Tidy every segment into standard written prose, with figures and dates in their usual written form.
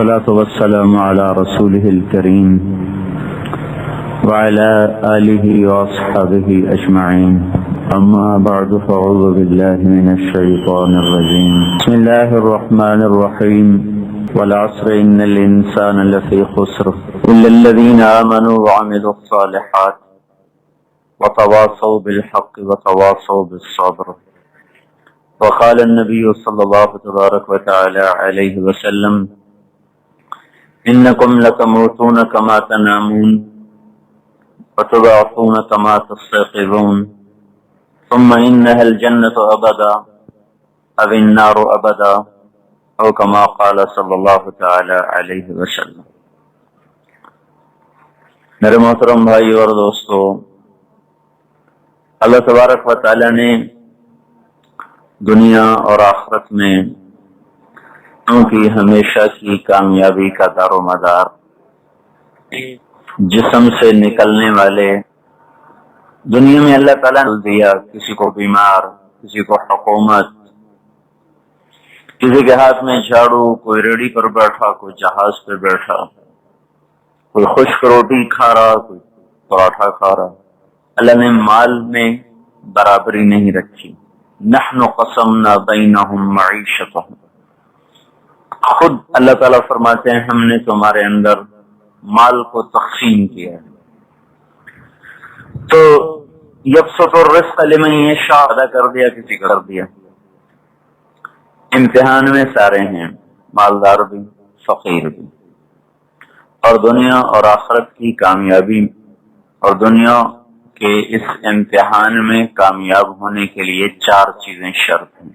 والصلاة والسلام على رسوله الكريم وعلى آله وأصحابه أجمعين. أما بعد فأعوذ بالله من الشيطان الرجيم. بسم الله الرحمن الرحيم. والعصر إن الإنسان لفي خسر إلا الذين آمنوا وعملوا الصالحات وتواصوا بالحق وتواصوا بالصبر. وقال النبي صلى الله تبارك وتعالى عليه وسلم: إنكم لتموتون كما تنامون وتبعثون كما تستيقظون ثم إنها الجنة أبدا أو النار أبدا أو كما قال صلی اللہ تعالی علیہ وسلم. میرے محترم بھائی اور دوستو، اللہ تبارک و تعالی نے دنیا اور آخرت میں ان کی ہمیشہ کی کامیابی کا دار و مدار جسم سے نکلنے والے دنیا میں اللہ تعالیٰ نے دیا. کسی کو بیمار، کسی کو حکومت، کسی کے ہاتھ میں جھاڑو، کوئی ریڑھی پر بیٹھا، کوئی جہاز پہ بیٹھا، کوئی خشک روٹی کھا رہا، کوئی پراٹھا کھا رہا. اللہ نے مال میں برابری نہیں رکھی. نحن قسمنا بینہم معیشتہم. خود اللہ تعالیٰ فرماتے ہیں ہم نے تمہارے اندر مال کو تقسیم کیا ہے. تو یبسط الرزق لمن یشاء ادا کر دیا، کسی کا کر دیا. امتحان میں سارے ہیں، مالدار بھی، فقیر بھی. اور دنیا اور آخرت کی کامیابی اور دنیا کے اس امتحان میں کامیاب ہونے کے لیے 4 چیزیں شرط ہیں،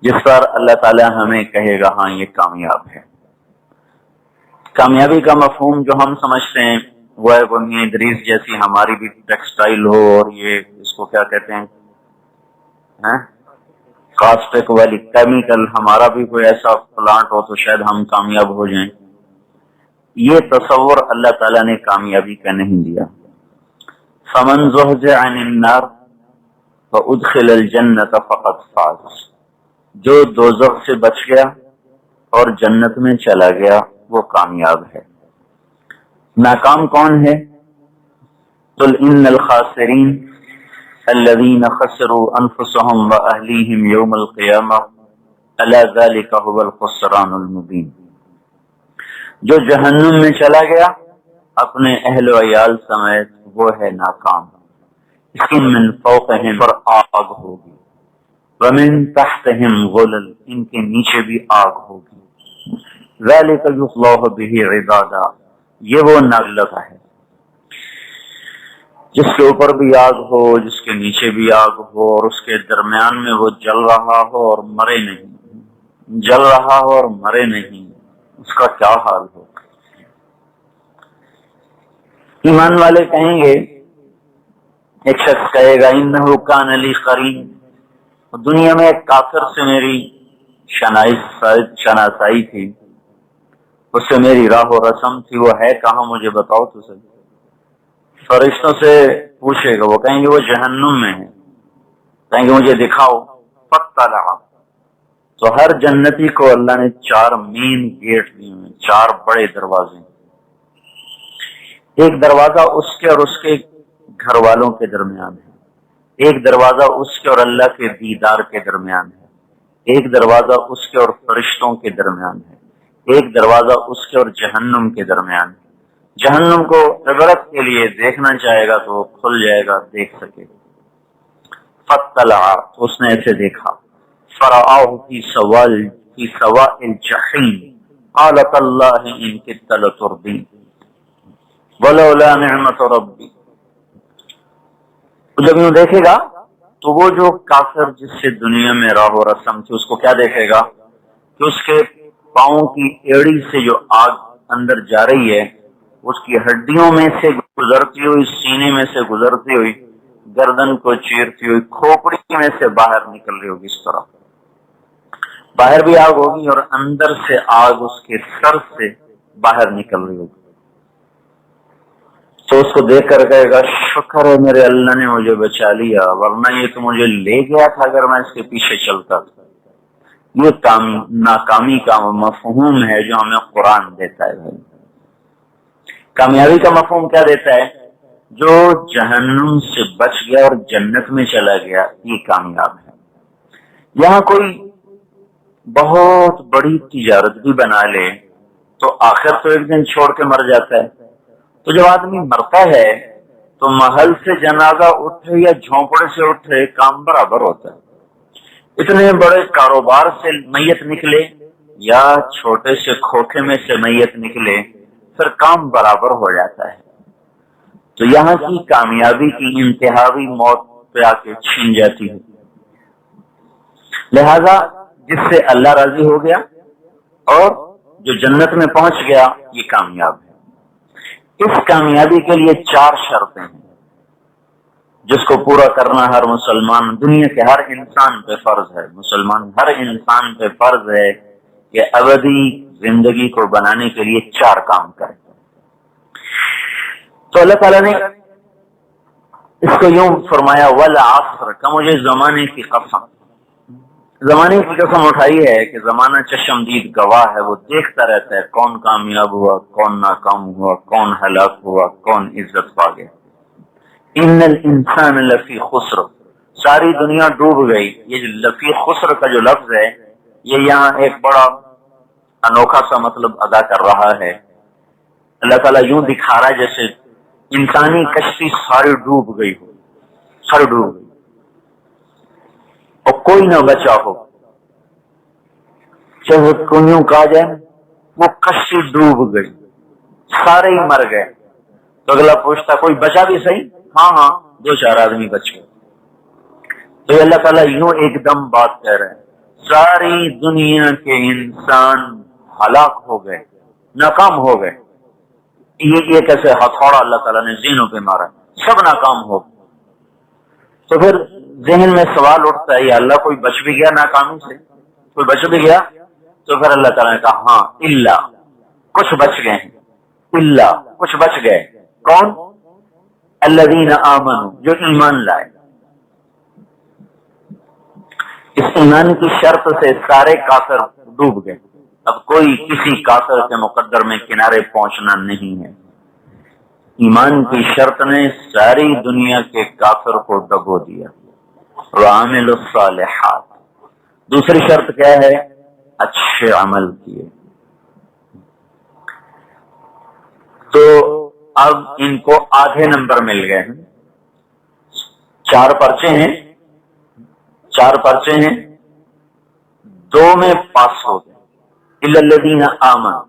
جس پر اللہ تعالی ہمیں کہے گا ہاں یہ کامیاب ہے. کامیابی کا مفہوم جو ہم سمجھتے ہیں وہ ہے وہ میاں ادریس جیسی ہماری بھی ٹیکسٹائل ہو، اور یہ اس کو کیا کہتے ہیں، کاسٹک والی کیمیکل، ہمارا بھی کوئی ایسا پلانٹ ہو تو شاید ہم کامیاب ہو جائیں. یہ تصور اللہ تعالیٰ نے کامیابی کا نہیں دیا. فمن زحزح عن النار وادخل الجنة فقد فاز. جو دوزخ سے بچ گیا اور جنت میں چلا گیا وہ کامیاب ہے. ناکام کون ہے؟ قل ان الخاسرین الذین خسروا انفسهم واہلیہم یوم القیامہ الا ذلک هو الخسران المبین. جو جہنم میں چلا گیا اپنے اہل و عیال سمیت وہ ہے ناکام. اس کی من فوقہم پر آگ ہوگی، ومن تحتہم غلل، ان کے نیچے بھی آگ ہوگی. ذلک یصلاح بہ عبادا، یہ وہ نغلہ ہے جس کے اوپر بھی آگ ہو، جس کے نیچے بھی آگ ہو، اور اس کے درمیان میں وہ جل رہا ہو اور مرے نہیں، جل رہا ہو اور مرے نہیں، اس کا کیا حال ہو. ایمان والے کہیں گے، ایک شخص کہے گا انہ کان لی قرین، دنیا میں ایک کافر سے میری شناسائی تھی، اس سے میری راہ و رسم تھی، وہ ہے کہاں مجھے بتاؤ تو صحیح. فرشتوں سے پوچھے گا، وہ کہیں گے وہ جہنم میں ہے، کہیں گے مجھے دکھاؤ. فطلع، تو ہر جنتی کو اللہ نے 4 مین گیٹ دیے ہیں، 4 بڑے دروازے. ایک دروازہ اس کے اور اس کے گھر والوں کے درمیان ہے، ایک دروازہ اس کے اور اللہ کے دیدار کے درمیان ہے، ایک دروازہ اس کے اور فرشتوں کے درمیان ہے، ایک دروازہ اس کے اور جہنم کے درمیان ہے. جہنم کو عبرت کے لیے دیکھنا چاہے گا تو وہ کھل جائے گا، دیکھ سکے. فطلع، تو اس نے ایسے دیکھا. فرآہ فی سواء الجحیم قال تاللہ ان کدت لتردین ولولا نعمت ربی. جب یوں دیکھے گا تو وہ جو کافر جس سے دنیا میں راہ و رسم تھی اس کو کیا دیکھے گا کہ اس کے پاؤں کی ایڑی سے جو آگ اندر جا رہی ہے، اس کی ہڈیوں میں سے گزرتی ہوئی، سینے میں سے گزرتی ہوئی، گردن کو چیرتی ہوئی، کھوپڑی میں سے باہر نکل رہی ہوگی. اس طرح باہر بھی آگ ہوگی اور اندر سے آگ اس کے سر سے باہر نکل رہی ہوگی. تو اس کو دیکھ کر کہے گا شکر ہے میرے اللہ نے مجھے بچا لیا، ورنہ یہ تو مجھے لے گیا تھا اگر میں اس کے پیچھے چلتا تھا. یہ ناکامی کا مفہوم ہے جو ہمیں قرآن دیتا ہے بھائی۔ کامیابی کا مفہوم کیا دیتا ہے؟ جو جہنم سے بچ گیا اور جنت میں چلا گیا، یہ کامیاب ہے۔ یہاں کوئی بہت بڑی تجارت بھی بنا لے تو آخر تو ایک دن چھوڑ کے مر جاتا ہے۔ تو جب آدمی مرتا ہے تو محل سے جنازہ اٹھے یا جھونپڑے سے اٹھے، کام برابر ہوتا ہے۔ اتنے بڑے کاروبار سے میت نکلے یا چھوٹے سے کھوکھے میں سے میت نکلے، پھر کام برابر ہو جاتا ہے۔ تو یہاں کی کامیابی کی انتہا بھی موت پہ آ کے چھین جاتی ہے۔ لہذا جس سے اللہ راضی ہو گیا اور جو جنت میں پہنچ گیا، یہ کامیاب ہے۔ اس کامیابی کے لیے 4 شرطیں ہیں جس کو پورا کرنا ہر مسلمان، دنیا کے ہر انسان پہ فرض ہے۔ مسلمان ہر انسان پہ فرض ہے کہ ابدی زندگی کو بنانے کے لیے 4 کام کرے۔ تو اللہ تعالیٰ نے اس کو یوں فرمایا، والعصر، کہ مجھے زمانے کی قسم، زمانے کی قسم اٹھائی ہے کہ زمانہ چشمدید گواہ ہے، وہ دیکھتا رہتا ہے کون کامیاب ہوا، کون ناکام ہوا، کون ہلاک ہوا، کون عزت پا گیا۔ ان الانسان لفی خسر، ساری دنیا ڈوب گئی۔ یہ جو لفی خسر کا جو لفظ ہے، یہ یہاں ایک بڑا انوکھا سا مطلب ادا کر رہا ہے۔ اللہ تعالیٰ یوں دکھا رہا ہے جیسے انسانی کشتی ساری ڈوب گئی ہو، ساری ڈوب گئی اور کوئی نہ بچا ہو۔ چاہے کنیوں کہا جائے وہ کشتی ڈوب گئی، سارے ہی مر گئے۔ تو اگلا پوچھتا کوئی بچا بھی صحیح؟ ہاں 2-4 آدمی بچ گئے۔ تو اللہ تعالیٰ یوں ایک دم بات کہہ رہے ہیں، ساری دنیا کے انسان ہلاک ہو گئے، ناکام ہو گئے۔ یہ کیسے ہتھوڑا اللہ تعالیٰ نے ذہنوں پہ مارا، سب ناکام ہو گئے۔ تو پھر ذہن میں سوال اٹھتا ہے، یا اللہ کوئی بچ بھی گیا ناکامی سے؟ کوئی بچ بھی گیا؟ تو پھر اللہ تعالیٰ نے کہا ہاں، اللہ، کچھ بچ گئے ہیں، اللہ، کچھ بچ گئے۔ کون؟ الذین آمنوا، جو ایمان لائے۔ اس ایمان کی شرط سے سارے کافر ڈوب گئے، اب کوئی کسی کافر کے مقدر میں کنارے پہنچنا نہیں ہے۔ ایمان کی شرط نے ساری دنیا کے کافر کو دبو دیا۔ وعملوا الصالحات، دوسری شرط کیا ہے؟ اچھے عمل کیے۔ تو اب ان کو آدھے نمبر مل گئے ہیں۔ 4 پرچے ہیں، 4 پرچے ہیں، 2 میں پاس ہو گئے۔ الا الذین آمنوا،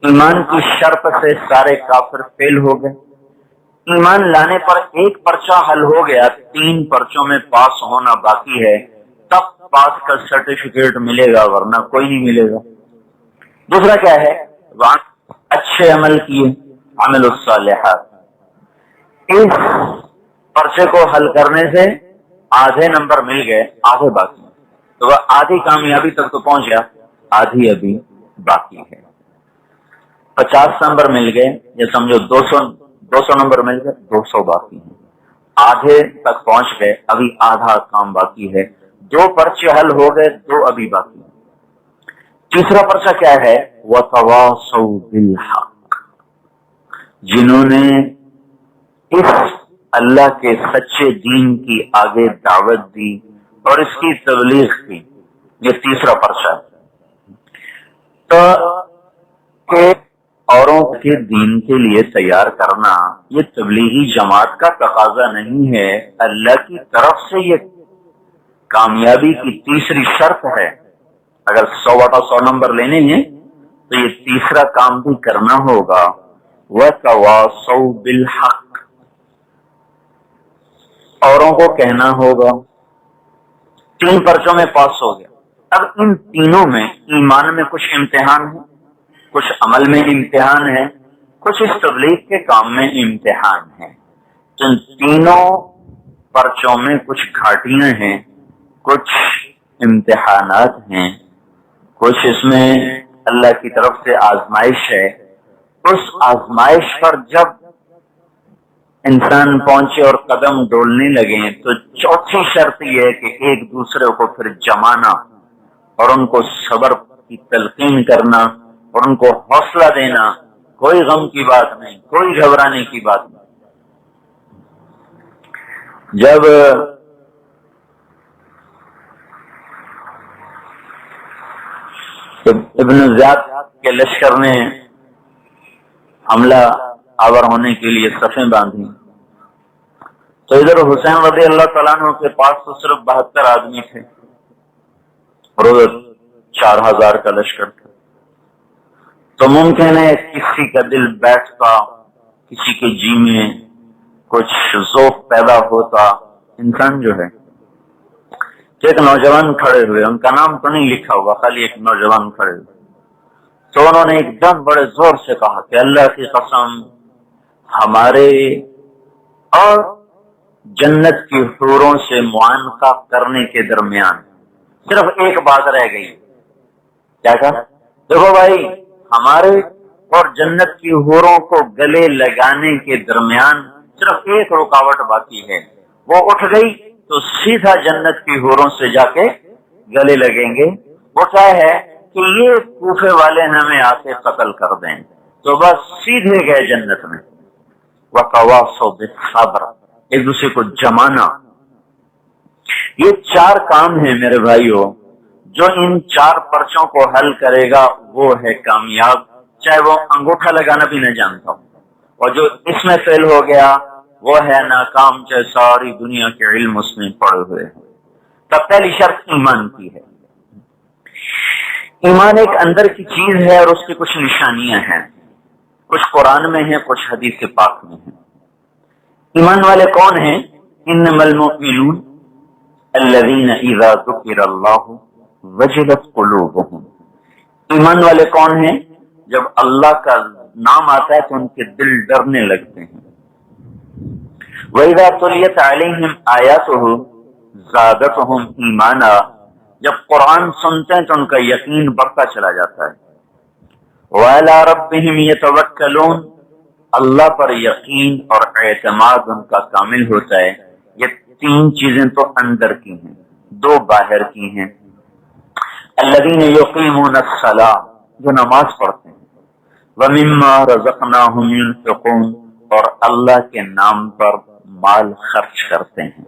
ایمان کی شرط سے سارے کافر فیل ہو گئے۔ ایمان لانے پر ایک پرچہ حل ہو گیا، 3 پرچوں میں پاس ہونا باقی ہے، تب پاس کا سرٹیفکیٹ ملے گا، ورنہ کوئی نہیں ملے گا۔ دوسرا کیا ہے؟ اچھے عمل کیے، عمل الصالحات۔ اس پرچے کو حل کرنے سے آدھے نمبر مل گئے، آدھے باقی، تو وہ آدھی کامیابی تک تو پہنچ گیا، آدھی ابھی باقی ہے۔ 50 نمبر مل گئے، یا سمجھو 200 نمبر مل گئے، 200 باقی ہیں، آدھے تک پہنچ گئے، ابھی آدھا کام باقی ہے۔ 2 پرچے حل ہو گئے، 2 ابھی باقی ہیں۔ تیسرا پرچہ کیا ہے؟ وَتَوَاصَوْا بِالْحَقِّ، جنہوں نے اس اللہ کے سچے دین کی آگے دعوت دی اور اس کی تبلیغ کی، یہ تیسرا پرچہ ہے۔ تو کہ اوروں کے دین کے لیے تیار کرنا یہ تبلیغی جماعت کا تقاضا نہیں ہے، اللہ کی طرف سے یہ کامیابی کی تیسری شرط ہے۔ اگر 100/100 نمبر لینے ہیں تو یہ تیسرا کام بھی کرنا ہوگا، وَتَوَاصَوْا بِالْحَقِّ، اوروں کو کہنا ہوگا۔ 3 پرچوں میں پاس ہو گیا۔ اب ان تینوں میں ایمان میں کچھ امتحان ہے، کچھ عمل میں امتحان ہے، کچھ اس تبلیغ کے کام میں امتحان ہے۔ تو ان تینوں پرچوں میں کچھ گھاٹیاں ہیں، کچھ امتحانات ہیں، کچھ اس میں اللہ کی طرف سے آزمائش ہے۔ اس آزمائش پر جب انسان پہنچے اور قدم ڈولنے لگے تو چوتھی شرط یہ ہے کہ ایک دوسرے کو پھر جمانا اور ان کو صبر کی تلقین کرنا اور ان کو حوصلہ دینا، کوئی غم کی بات نہیں، کوئی گھبرانے کی بات نہیں۔ جب ابن زیاد کے لشکر نے حملہ آور ہونے کے لیے صفیں باندھی تو ادھر حسین رضی اللہ تعالیٰ عنہ کے پاس تو صرف 72 آدمی تھے اور ادھر 4000 کا لشکر تھا۔ تو ممکن ہے کسی کا دل بیٹھتا، کسی کے جی میں کچھ ذوق پیدا ہوتا۔ انسان جو ہے، ایک نوجوان کھڑے ہوئے، ان کا نام تو نہیں لکھا ہوا، خالی ایک نوجوان کھڑے ہوئے، تو انہوں نے ایک دم بڑے زور سے کہا کہ اللہ کی قسم، ہمارے اور جنت کی حوروں سے معانقہ کرنے کے درمیان صرف ایک بات رہ گئی۔ کیا کہا؟ دیکھو بھائی، ہمارے اور جنت کی حوروں کو گلے لگانے کے درمیان صرف ایک رکاوٹ باقی ہے، وہ اٹھ گئی تو سیدھا جنت کی حوروں سے جا کے گلے لگیں گے۔ وہ کیا ہے کہ یہ کوفے والے ہمیں آ کے قتل کر دیں، تو بس سیدھے گئے جنت میں۔ وَتَوَاصَوْا بِالصَّبْرِ، ایک دوسرے کو جمانا۔ یہ 4 کام ہیں میرے بھائیوں، جو ان 4 پرچوں کو حل کرے گا وہ ہے کامیاب، چاہے وہ انگوٹھا لگانا بھی نہ جانتا ہو، اور جو اس میں فیل ہو گیا وہ ہے ناکام، چاہے ساری دنیا کے علم اس میں پڑے ہوئے ہیں۔ تب پہلی شرط ایمان کی ہے۔ ایمان ایک اندر کی چیز ہے اور اس کی کچھ نشانیاں ہیں، کچھ قرآن میں ہیں، کچھ حدیث پاک میں ہیں۔ ایمان والے کون ہیں؟ انما المؤمنون الذین اذا ذکر اللہ وجلت قلوبہم۔ ایمان والے کون ہیں؟ جب اللہ کا نام آتا ہے تو ان کے دل ڈرنے لگتے ہیں۔ وَإِذَا تُلِيَتْ عَلَيْهِمْ آيَاتُهُ زَادَتْهُمْ إِيمَانًا، جب قرآن سنتے ہیں تو ان کا یقین بڑھتا چلا جاتا ہے۔ وَعَلَىٰ رَبِّهِمْ يَتَوَكَّلُونَ، اللہ پر یقین اور اعتماد ان کا کامل ہوتا ہے۔ یہ 3 چیزیں تو اندر کی ہیں، 2 باہر کی ہیں۔ الذین یقیمون الصلاۃ، جو نماز پڑھتے ہیں، ومما رزقناہم ینفقون، اور اللہ کے نام پر مال خرچ کرتے ہیں۔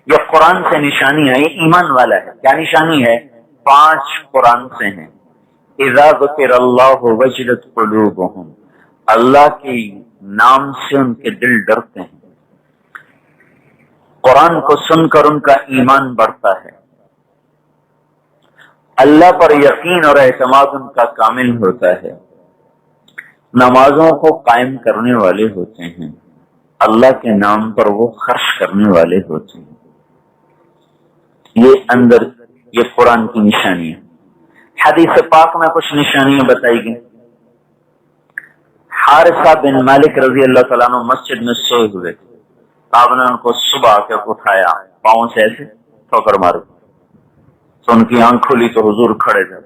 یہ قرآن سے نشانی ہے، یہ ایمان والا ہے۔ کیا نشانی ہے؟ 5 قرآن سے ہیں۔ اذا ذکر اللہ وجلت قلوبہم، اللہ کے نام سے ان کے دل ڈرتے ہیں، قرآن کو سن کر ان کا ایمان بڑھتا ہے، اللہ پر یقین اور اعتماد ان کا کامل ہوتا ہے، نمازوں کو قائم کرنے والے ہوتے ہیں، اللہ کے نام پر وہ خرچ کرنے والے ہوتے ہیں۔ یہ اندر، یہ قرآن کی نشانی ہے۔ حدیث پاک میں کچھ نشانیاں بتائی گئی۔ حارثہ بن مالک رضی اللہ تعالیٰ عنہ مسجد میں سوئے ہوئے تھے، آپ نے ان کو صبح کے اٹھایا، پاؤں سے ایسے ٹھوکر مارو تو ان کی آنکھ کھلی تو حضور کھڑے تھے۔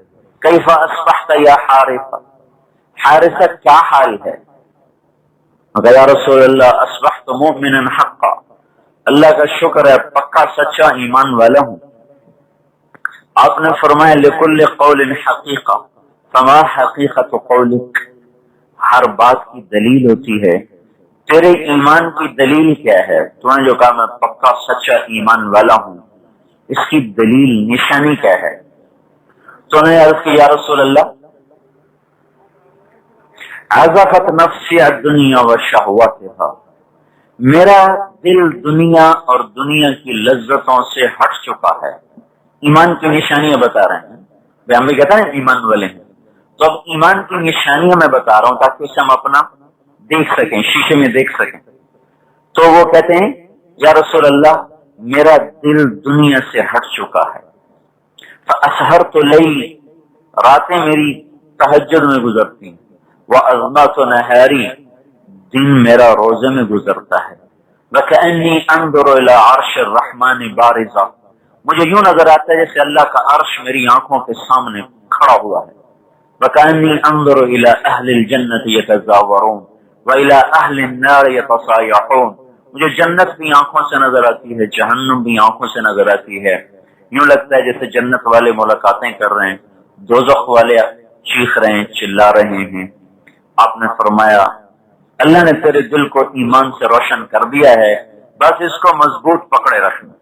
کیف اصبحت یا حارثہ، حارثہ کیا حال ہے؟ یا رسول اللہ اصبحت مؤمنا حقا، اللہ کا شکر ہے پکا سچا ایمان والا ہوں۔ آپ نے فرمایا لکل قول حقیقہ فما حقیقت قولک، ہر بات کی دلیل ہوتی ہے، تیرے ایمان کی دلیل کیا ہے؟ تو نے جو کہا میں پکا سچا ایمان والا ہوں، اس کی دلیل نشانی کیا ہے؟ تو نے عرض کی یا رسول اللہ عزفت نفسی الدنیا وشہواتہا، میرا دل دنیا اور دنیا کی لذتوں سے ہٹ چکا ہے۔ ایمان کی نشانیاں بتا رہے ہیں، ہم بھی کہتے ہیں ایمان والے ہیں، تو اب ایمان کی نشانیاں میں بتا رہا ہوں تاکہ اسے ہم اپنا دیکھ سکیں، شیشے میں دیکھ سکیں۔ تو وہ کہتے ہیں یا رسول اللہ میرا دل دنیا سے ہٹ چکا ہے، فاسحرت لیلی، راتیں میری تہجد میں گزرتی ہیں، وازمات نہاری، دن میرا روزے میں گزرتا ہے، وکأنی انظر الی عرش الرحمن بارزا، مجھے یوں نظر آتا ہے جیسے اللہ کا عرش میری آنکھوں کے سامنے کھڑا ہوا ہے، وکأنی انظر الی اہل الجنۃ یتزاورون والی اہل النار یتصایحون، مجھے جنت بھی آنکھوں سے نظر آتی ہے، جہنم بھی آنکھوں سے نظر آتی ہے، یوں لگتا ہے جیسے جنت والے ملاقاتیں کر رہے ہیں، دوزخ والے چیخ رہے ہیں، چلا رہے ہیں۔ آپ نے فرمایا اللہ نے تیرے دل کو ایمان سے روشن کر دیا ہے، بس اس کو مضبوط پکڑے رکھنا۔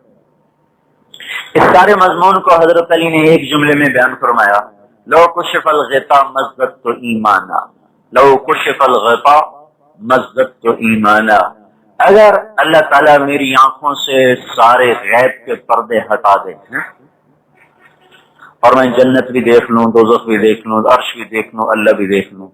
اس سارے مضمون کو حضرت علی نے ایک جملے میں بیان فرمایا، لو کشف الغطاء مزددت ایمانا، لو کشف الغطاء مزددت ایمانا، اگر اللہ تعالیٰ میری آنکھوں سے سارے غیب کے پردے ہٹا دے اور میں جنت بھی دیکھ لوں، دوزخ بھی دیکھ لوں، عرش بھی دیکھ لوں، اللہ بھی دیکھ لوں،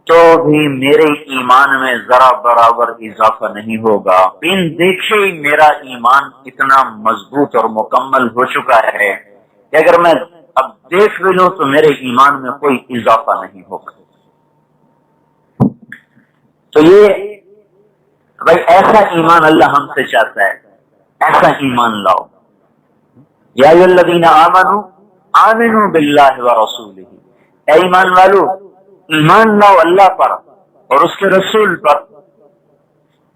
تو بھی میرے ایمان میں ذرا برابر اضافہ نہیں ہوگا۔ بن دیکھے ہی میرا ایمان اتنا مضبوط اور مکمل ہو چکا ہے کہ اگر میں اب دیکھ بھی لوں تو میرے ایمان میں کوئی اضافہ نہیں ہوگا۔ تو یہ بھائی ایسا ایمان اللہ ہم سے چاہتا ہے، ایسا ایمان لاؤ۔ یا ایھا الذین آمنوا آمنوا باللہ ورسولہ، اے ایمان والو ایمان لاؤ اللہ پر اور اس کے رسول پر۔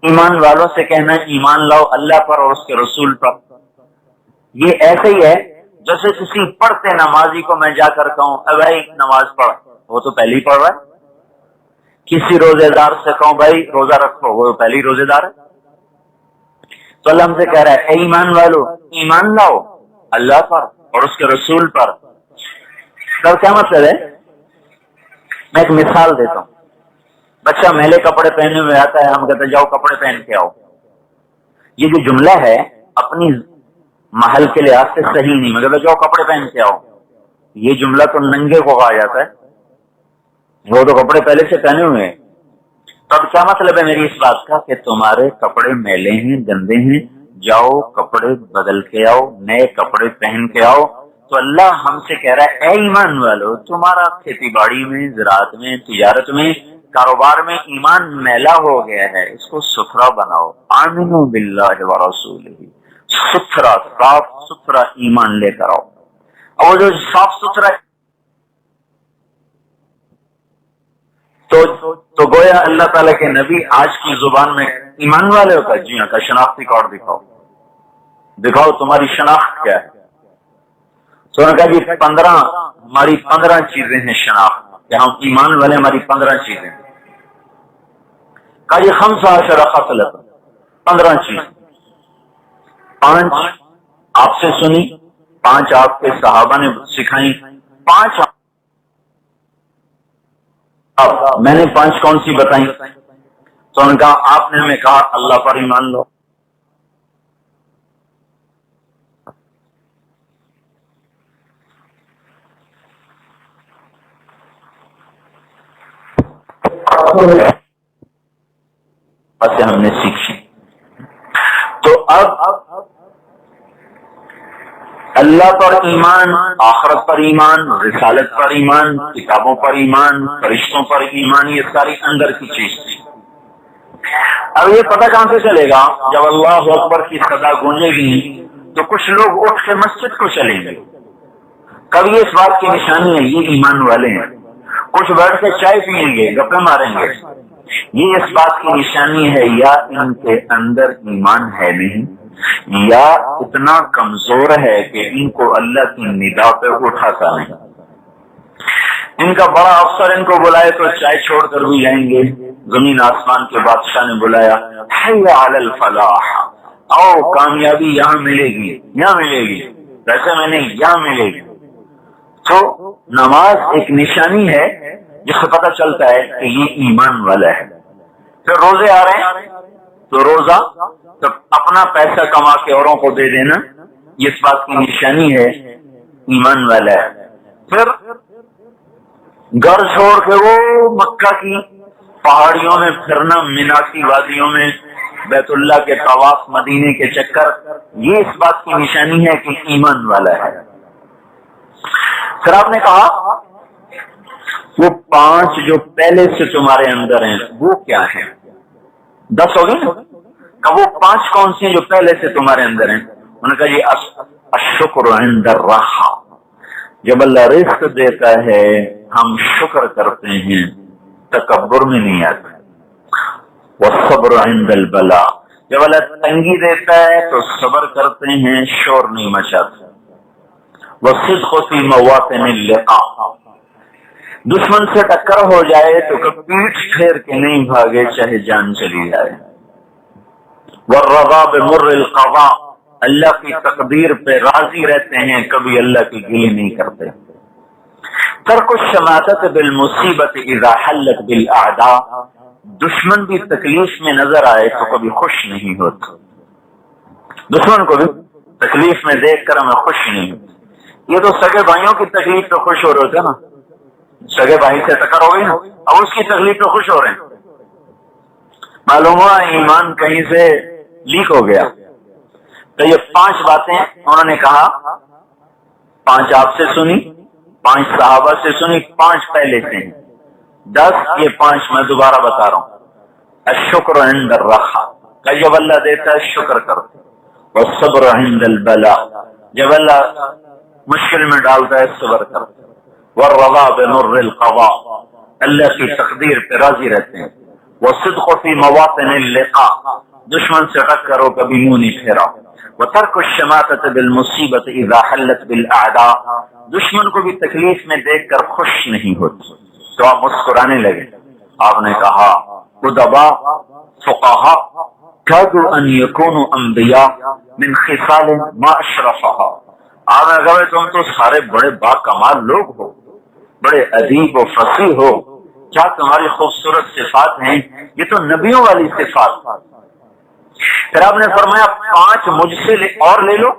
ایمان والوں سے کہنا ایمان لاؤ اللہ پر اور اس کے رسول پر، یہ ایسے ہی ہے جیسے کسی پڑھتے نمازی کو میں جا کر کہوں اے بھائی نماز پڑھ، وہ تو پہلے ہی پڑھ رہا ہے۔ کسی روزے دار سے کہوں بھائی روزہ رکھو، وہ پہلے ہی روزے دار ہے۔ تو اللہ ہم سے کہہ رہا ہے اے ایمان والو ایمان لاؤ اللہ پر اور اس کے رسول پر۔ تو کیا مطلب ہے؟ میں ایک مثال دیتا ہوں۔ بچہ میلے کپڑے پہنے ہوئے آتا ہے، ہم کہتے ہیں جاؤ کپڑے پہن کے آؤ۔ یہ جو جملہ ہے اپنی محل کے لحاظ سے صحیح نہیں، میں کہتا جاؤ کپڑے پہن کے آؤ، یہ جملہ تو ننگے کو کہا جاتا ہے، وہ تو کپڑے پہلے سے پہنے ہوئے ہیں۔ تو اب کیا مطلب ہے میری اس بات کا کہ تمہارے کپڑے میلے ہیں، گندے ہیں، جاؤ کپڑے بدل کے آؤ، نئے کپڑے پہن کے آؤ۔ تو اللہ ہم سے کہہ رہا ہے اے ایمان والو تمہارا کھیتی باڑی میں، زراعت میں، تجارت میں، کاروبار میں ایمان میلا ہو گیا ہے، اس کو ستھرا بناؤ۔ آمنوا باللہ ورسولہ، ستھرا صاف ستھرا ایمان لے کر آؤ۔ اور جو صاف ستھرا تو گویا اللہ تعالیٰ کے نبی آج کی زبان میں ایمان والے ہوتا ہے، جی ہاں کا شناختی کارڈ دکھاؤ، دکھاؤ تمہاری شناخت کیا ہے۔ تو نے کہا جی 15 ہماری 15 چیزیں ہیں شناخت کہ ہم ایمان والے، ہماری 15 چیزیں۔ کہا جی 15 خصلۃ، 15 چیز، 5 آپ سے سنی، 5 آپ کے صحابہ نے سکھائی، 5 میں نے 5 کون سی بتائیں؟ تو انہوں نے کہا آپ نے ہمیں کہا اللہ پر ایمان لو، بس ہم نے سیکھی۔ تو اب اللہ پر ایمان، آخرت پر ایمان، رسالت پر ایمان، کتابوں پر ایمان، فرشتوں پر ایمان، یہ ساری اندر کی چیز تھی۔ اب یہ پتہ کہاں سے چلے گا؟ جب اللہ اکبر کی صدا گونجے گی تو کچھ لوگ اٹھ کے مسجد کو چلیں گے، کبھی اس بات کی نشانی ہے یہ ایمان والے ہیں۔ کچھ بیٹھ کے چائے پیئیں گے، گپے ماریں گے، یہ اس بات کی نشانی ہے یا ان کے اندر ایمان ہے نہیں، یا اتنا کمزور ہے کہ ان کو اللہ کی ندا پہ اٹھاتا نہیں۔ ان کا بڑا افسر ان کو بلائے تو چائے چھوڑ کر بھی جائیں گے۔ زمین آسمان کے بادشاہ نے بلایا حی علی الفلاح، آؤ کامیابی یہاں ملے گی، یہاں ملے گی، پیسے میں نہیں یہاں ملے گی۔ تو نماز ایک نشانی ہے جس سے پتہ چلتا ہے کہ یہ ایمان والا ہے۔ پھر روزے آ رہے ہیں تو روزہ تو اپنا پیسہ کما کے اوروں کو دے دینا، یہ اس بات کی نشانی ہے ایمان والا ہے۔ پھر گھر چھوڑ کے وہ مکہ کی پہاڑیوں میں پھرنا، مینا کی وادیوں میں بیت اللہ کے طواف، مدینے کے چکر، یہ اس بات کی نشانی ہے کہ ایمان والا ہے۔ پھر آپ نے کہا وہ 5 جو پہلے سے تمہارے اندر ہیں وہ کیا ہیں؟ 10 ہو گئے نا؟ کہ وہ 5 کون سی ہیں جو پہلے سے تمہارے اندر ہیں؟ انہوں نے کہا جی الشکر عند الرخاء، جب اللہ رزق دیتا ہے ہم شکر کرتے ہیں، تکبر میں نہیں آتا۔ والصبر عند البلاء، جب اللہ تنگی دیتا ہے تو صبر کرتے ہیں، شور نہیں مچاتے۔ والصدق فی مواطن اللقاء، دشمن سے ٹکر ہو جائے تو کبھی پیٹھ پھیر کے نہیں بھاگے چاہے جان چلی جائے۔ والرضا بمر القضاء، اللہ کی تقدیر پہ راضی رہتے ہیں، کبھی اللہ کی گلی نہیں کرتے۔ ترک الشماتۃ بالمصیبت اذا حلت بالاعداء، دشمن بھی تکلیف میں نظر آئے تو کبھی خوش نہیں ہوتا، دشمن کو بھی تکلیف میں دیکھ کر ہمیں خوش نہیں ہوتی۔ یہ تو سگے بھائیوں کی تکلیف پہ خوش ہو رہے ہوتے نا، سگے بھائی سے ٹکر ہو گئی نا، اب اس کی تکلیف پہ خوش ہو رہے ہیں، معلوم ہوا ایمان کہیں سے لیک ہو گیا۔ تو یہ 5 باتیں انہوں نے کہا، 5 آپ سے سنی، 5 صحابہ سے سنی، 5 پہلے سے ہیں، 10 یہ 5 میں دوبارہ بتا رہا ہوں۔ الشکر عند الرخاء، کہ جب اللہ دیتا ہے شکر کرو، والصبر عند البلاء، جب اللہ مشکل میں ڈالتا ہے صبر کرو، والرضا بمر القضاء، اللہ کی تقدیر پہ راضی رہتے ہیں، والصدق فی مواطن اللقاء، دشمن سے ٹکر ہو کبھی منہ نہیں پھیرا، وترک الشماتۃ بالمصیبت اذا حلت بالاعداء، دشمن کو بھی تکلیف میں دیکھ کر خوش نہیں ہوتی تو آپ مسکرانے لگے۔ آپ نے کہا ادباء فقہاء کادوا ان یکونوا انبیاء من خصال ما اشرفها، آپ نے کہا تم تو سارے بڑے با کمال لوگ ہو، بڑے ادیب و فصیح ہو، کیا تمہاری خوبصورت صفات ہیں، یہ تو نبیوں والی صفات۔ پھر آپ نے فرمایا 5 مجھ سے اور لے لو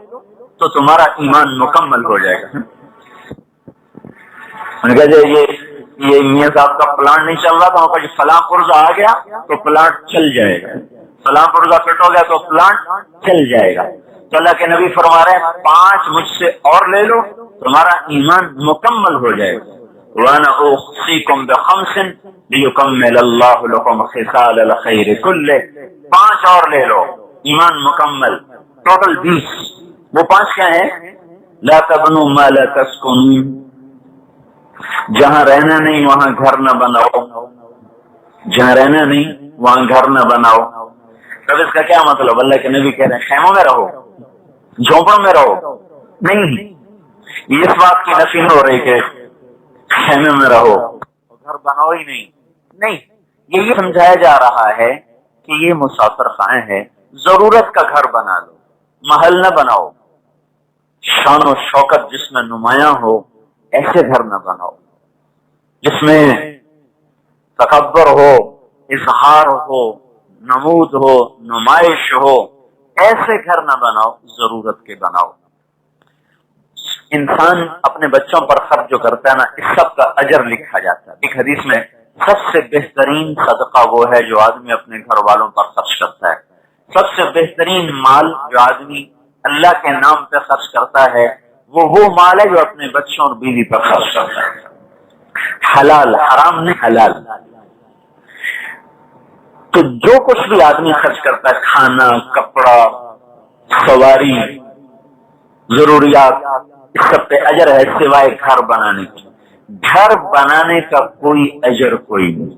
تو تمہارا ایمان مکمل ہو جائے گا۔ میں نے کہا یہ میاں صاحب کا پلانٹ نہیں چل رہا تھا، فلاں پرزہ آ گیا تو پلانٹ چل جائے گا، فلاں پرزہ فٹ ہو گیا تو پلانٹ چل جائے گا۔ تو اللہ کے نبی فرما رہے ہیں 5 مجھ سے اور لے لو تمہارا ایمان مکمل ہو جائے گا۔ وَأَنَا أُوصِيكُمْ بِخَمْسٍ لِيُكَمِّلَ اللَّهُ لَكُمْ خِصَالَ الْخَيْرِ كُلِّهِ، 5 اور لے لو ایمان مکمل، ٹوٹل 20۔ وہ 5 کیا ہیں؟ لا تبنوا ما لا تسكنون، جہاں رہنا نہیں وہاں گھر نہ بناؤ، جہاں رہنا نہیں وہاں گھر نہ بناؤ۔ تب اس کا کیا مطلب؟ اللہ کے نبی کہہ رہے ہیں خیموں میں رہو، جھونپڑوں میں رہو نہیں، اس بات کی نفی نہیں ہو رہی کہ خیمے میں رہو گھر بناؤ ہی نہیں، یہ سمجھایا جا رہا ہے کہ یہ مسافر خانے ہے، ضرورت کا گھر بنا لو، محل نہ بناؤ، شان و شوکت جس میں نمایاں ہو ایسے گھر نہ بناؤ، جس میں تکبر ہو، اظہار ہو، نمود ہو، نمائش ہو، ایسے گھر نہ بناؤ، ضرورت کے بناؤ۔ انسان اپنے بچوں پر خرچ جو کرتا ہے نا، اس سب کا اجر لکھا جاتا ہے۔ ایک حدیث میں سب سے بہترین صدقہ وہ ہے جو آدمی اپنے گھر والوں پر خرچ کرتا ہے، سب سے بہترین مال جو آدمی اللہ کے نام پہ خرچ کرتا ہے وہ مال ہے جو اپنے بچوں اور بیوی پر خرچ کرتا ہے، حلال، حرام نہیں، حلال۔ تو جو کچھ بھی آدمی خرچ کرتا ہے، کھانا، کپڑا، سواری، ضروریات، اس سب پہ اجر ہے سوائے گھر بنانے کی۔ گھر بنانے کا کوئی اجر کوئی نہیں،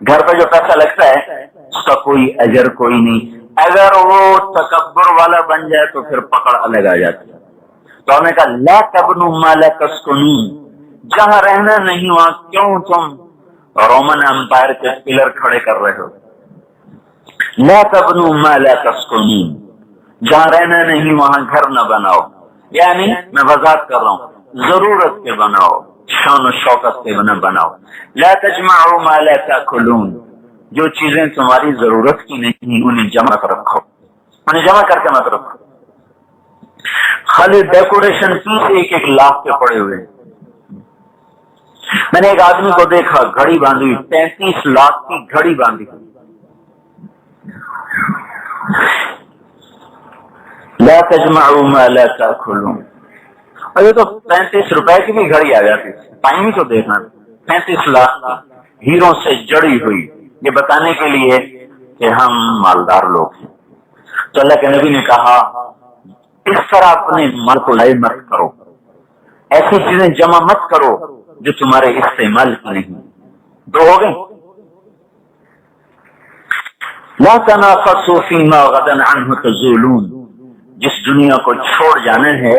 گھر پہ جو پیسہ لگتا ہے اس کا کوئی اجر کوئی نہیں، اگر وہ تکبر والا بن جائے تو پھر پکڑ الگ آ جاتی ہے۔ تو ہم نے کہا لا تبنوا ما لا تسكنون، جہاں رہنا نہیں وہاں کیوں تم رومن امپائر کے پلر کھڑے کر رہے ہو؟ لا تبنوا ما لا تسكنون، جہاں رہنا نہیں وہاں گھر نہ بناؤ، یعنی میں وضاحت کر رہا ہوں، ضرورت کے بناؤ، شان و شوکت کے نہ بناؤ۔ لا تجمعوا ما لا تاكلون، جو چیزیں تمہاری ضرورت کی نہیں انہیں جمع کر رکھو، انہیں جمع کر کے مت رکھو۔ خالی ڈیکوریشن پیس 1 لاکھ کے پڑے ہوئے۔ میں نے ایک آدمی کو دیکھا گھڑی باندھی، 35 لاکھ کی گھڑی باندھی، لا تجمعوا ما لا تاكلون، اور یہ تو 35 روپے کی بھی گھڑی آ جاتی، ٹائم ہی تو دیکھنا، 35 لاکھ کی ہیروں سے جڑی ہوئی، یہ بتانے کے لیے کہ ہم مالدار لوگ ہیں۔ تو اللہ کے نبی نے کہا اس طرح اپنے مال کو ضائع مت کرو، ایسی چیزیں جمع مت کرو جو تمہارے استعمال کی نہیں۔ 2 ہو گئے۔ لا تنافسوا فيما غدا عنه تزولون، جس دنیا کو چھوڑ جانا ہے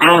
3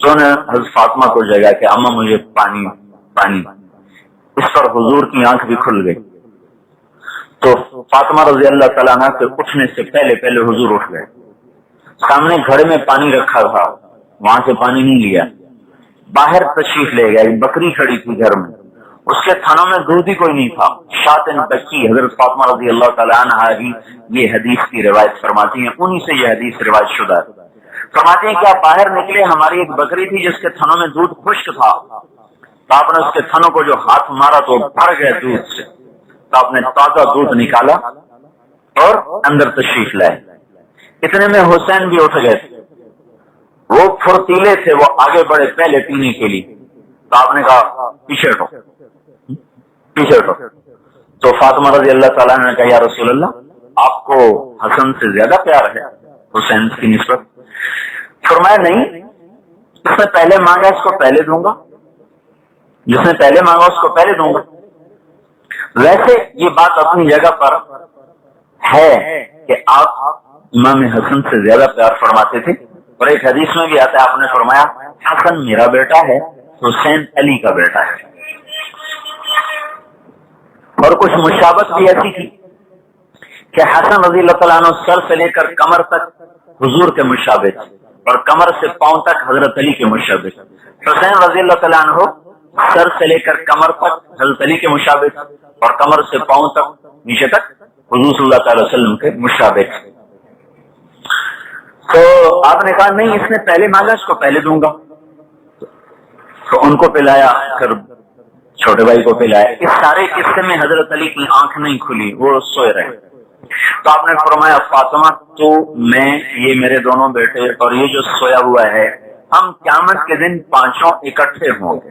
تو نے حضرت فاطمہ کو جگہ کہ اما مجھے پانی پانی. اس پر حضور کی آنکھ بھی کھل گئی. تو فاطمہ رضی اللہ تعالیٰ عنہ کے اٹھنے سے پہلے حضور اٹھ گئے. سامنے گھڑے میں پانی رکھا تھا, وہاں سے پانی نہیں لیا, باہر تشریف لے گئے. بکری کھڑی تھی گھر میں, اس کے تھنوں میں دودھ ہی کوئی نہیں تھا. شاطن بچی حضرت فاطمہ رضی اللہ تعالیٰ عنہ ہی یہ حدیث کی روایت فرماتی ہیں, انہی سے یہ حدیث روایت شدہ ہے. فرماتے ہیں کہ آپ باہر نکلے, ہماری ایک بکری تھی جس کے تھنوں میں دودھ خشک تھا, تو آپ نے اس کے تھنوں کو جو ہاتھ مارا تو بھر گئے دودھ سے, تو آپ نے تازہ دودھ نکالا اور اندر تشریف لائے. اتنے میں حسین بھی اٹھ گئے, وہ پھرتیلے تھے, وہ آگے بڑھے پہلے پینے کے لیے. تو آپ نے کہا پیچھے ہٹو پیچھے ہٹو. تو فاطمہ رضی اللہ تعالیٰ نے کہا یا رسول اللہ آپ کو حسن سے زیادہ پیار ہے حسین کی نسبت. فرمایا نہیں, جس نے پہلے مانگا اس کو پہلے دوں گا, جس نے پہلے مانگا اس کو پہلے دوں گا. ویسے یہ بات اپنی جگہ پر ہے کہ آپ امام حسن سے زیادہ پیار فرماتے تھے, اور ایک حدیث میں بھی آتا ہے آپ نے فرمایا حسن میرا بیٹا ہے, حسین علی کا بیٹا ہے. اور کچھ مشابت بھی ایسی تھی کہ حسن رضی اللہ تعالیٰ عنہ سر سے لے کر کمر تک حضور کے مشابہ تھے, اور کمر سے پاؤں تک حضرت علی کے مشابہ تھے. حسین رضی اللہ تعالیٰ عنہ سر سے لے کر کمر تک حضرت علی کے مشابہ تھے, اور کمر سے پاؤں تک نیچے تک حضور صلی اللہ تعالی وسلم کے مشابہ تھے. تو آپ نے کہا نہیں, اس نے پہلے مانگا اس کو پہلے دوں گا. تو ان کو پلایا, پھر چھوٹے بھائی کو پلایا. اس سارے قصے میں حضرت علی کی آنکھ نہیں کھلی, وہ سوئے رہے. تو آپ نے فرمایا فاطمہ تو میں یہ میرے دونوں بیٹے اور یہ جو سویا ہوا ہے, ہم قیامت کے دن پانچوں اکٹھے ہوں گے.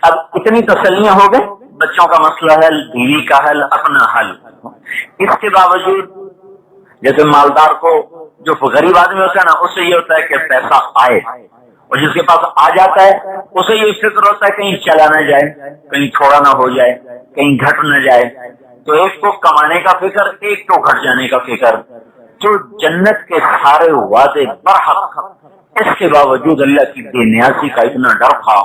اب اتنی تسلیاں ہو گئے, بچوں کا مسئلہ حل, بیوی کا حل, اپنا حل. اس کے باوجود جیسے مالدار کو جو غریب آدمی ہوتا ہے نا, اس سے یہ ہوتا ہے کہ پیسہ آئے, اور جس کے پاس آ جاتا ہے اسے یہ فکر ہوتا ہے کہیں چلا نہ جائے, کہیں تھوڑا نہ ہو جائے, کہیں گھٹ نہ جائے. تو ایک کو کمانے کا فکر, ایک کو گھٹ جانے کا فکر. جو جنت کے سارے وعدے برحق, اس کے باوجود اللہ کی بے نیازی کا اتنا ڈر تھا.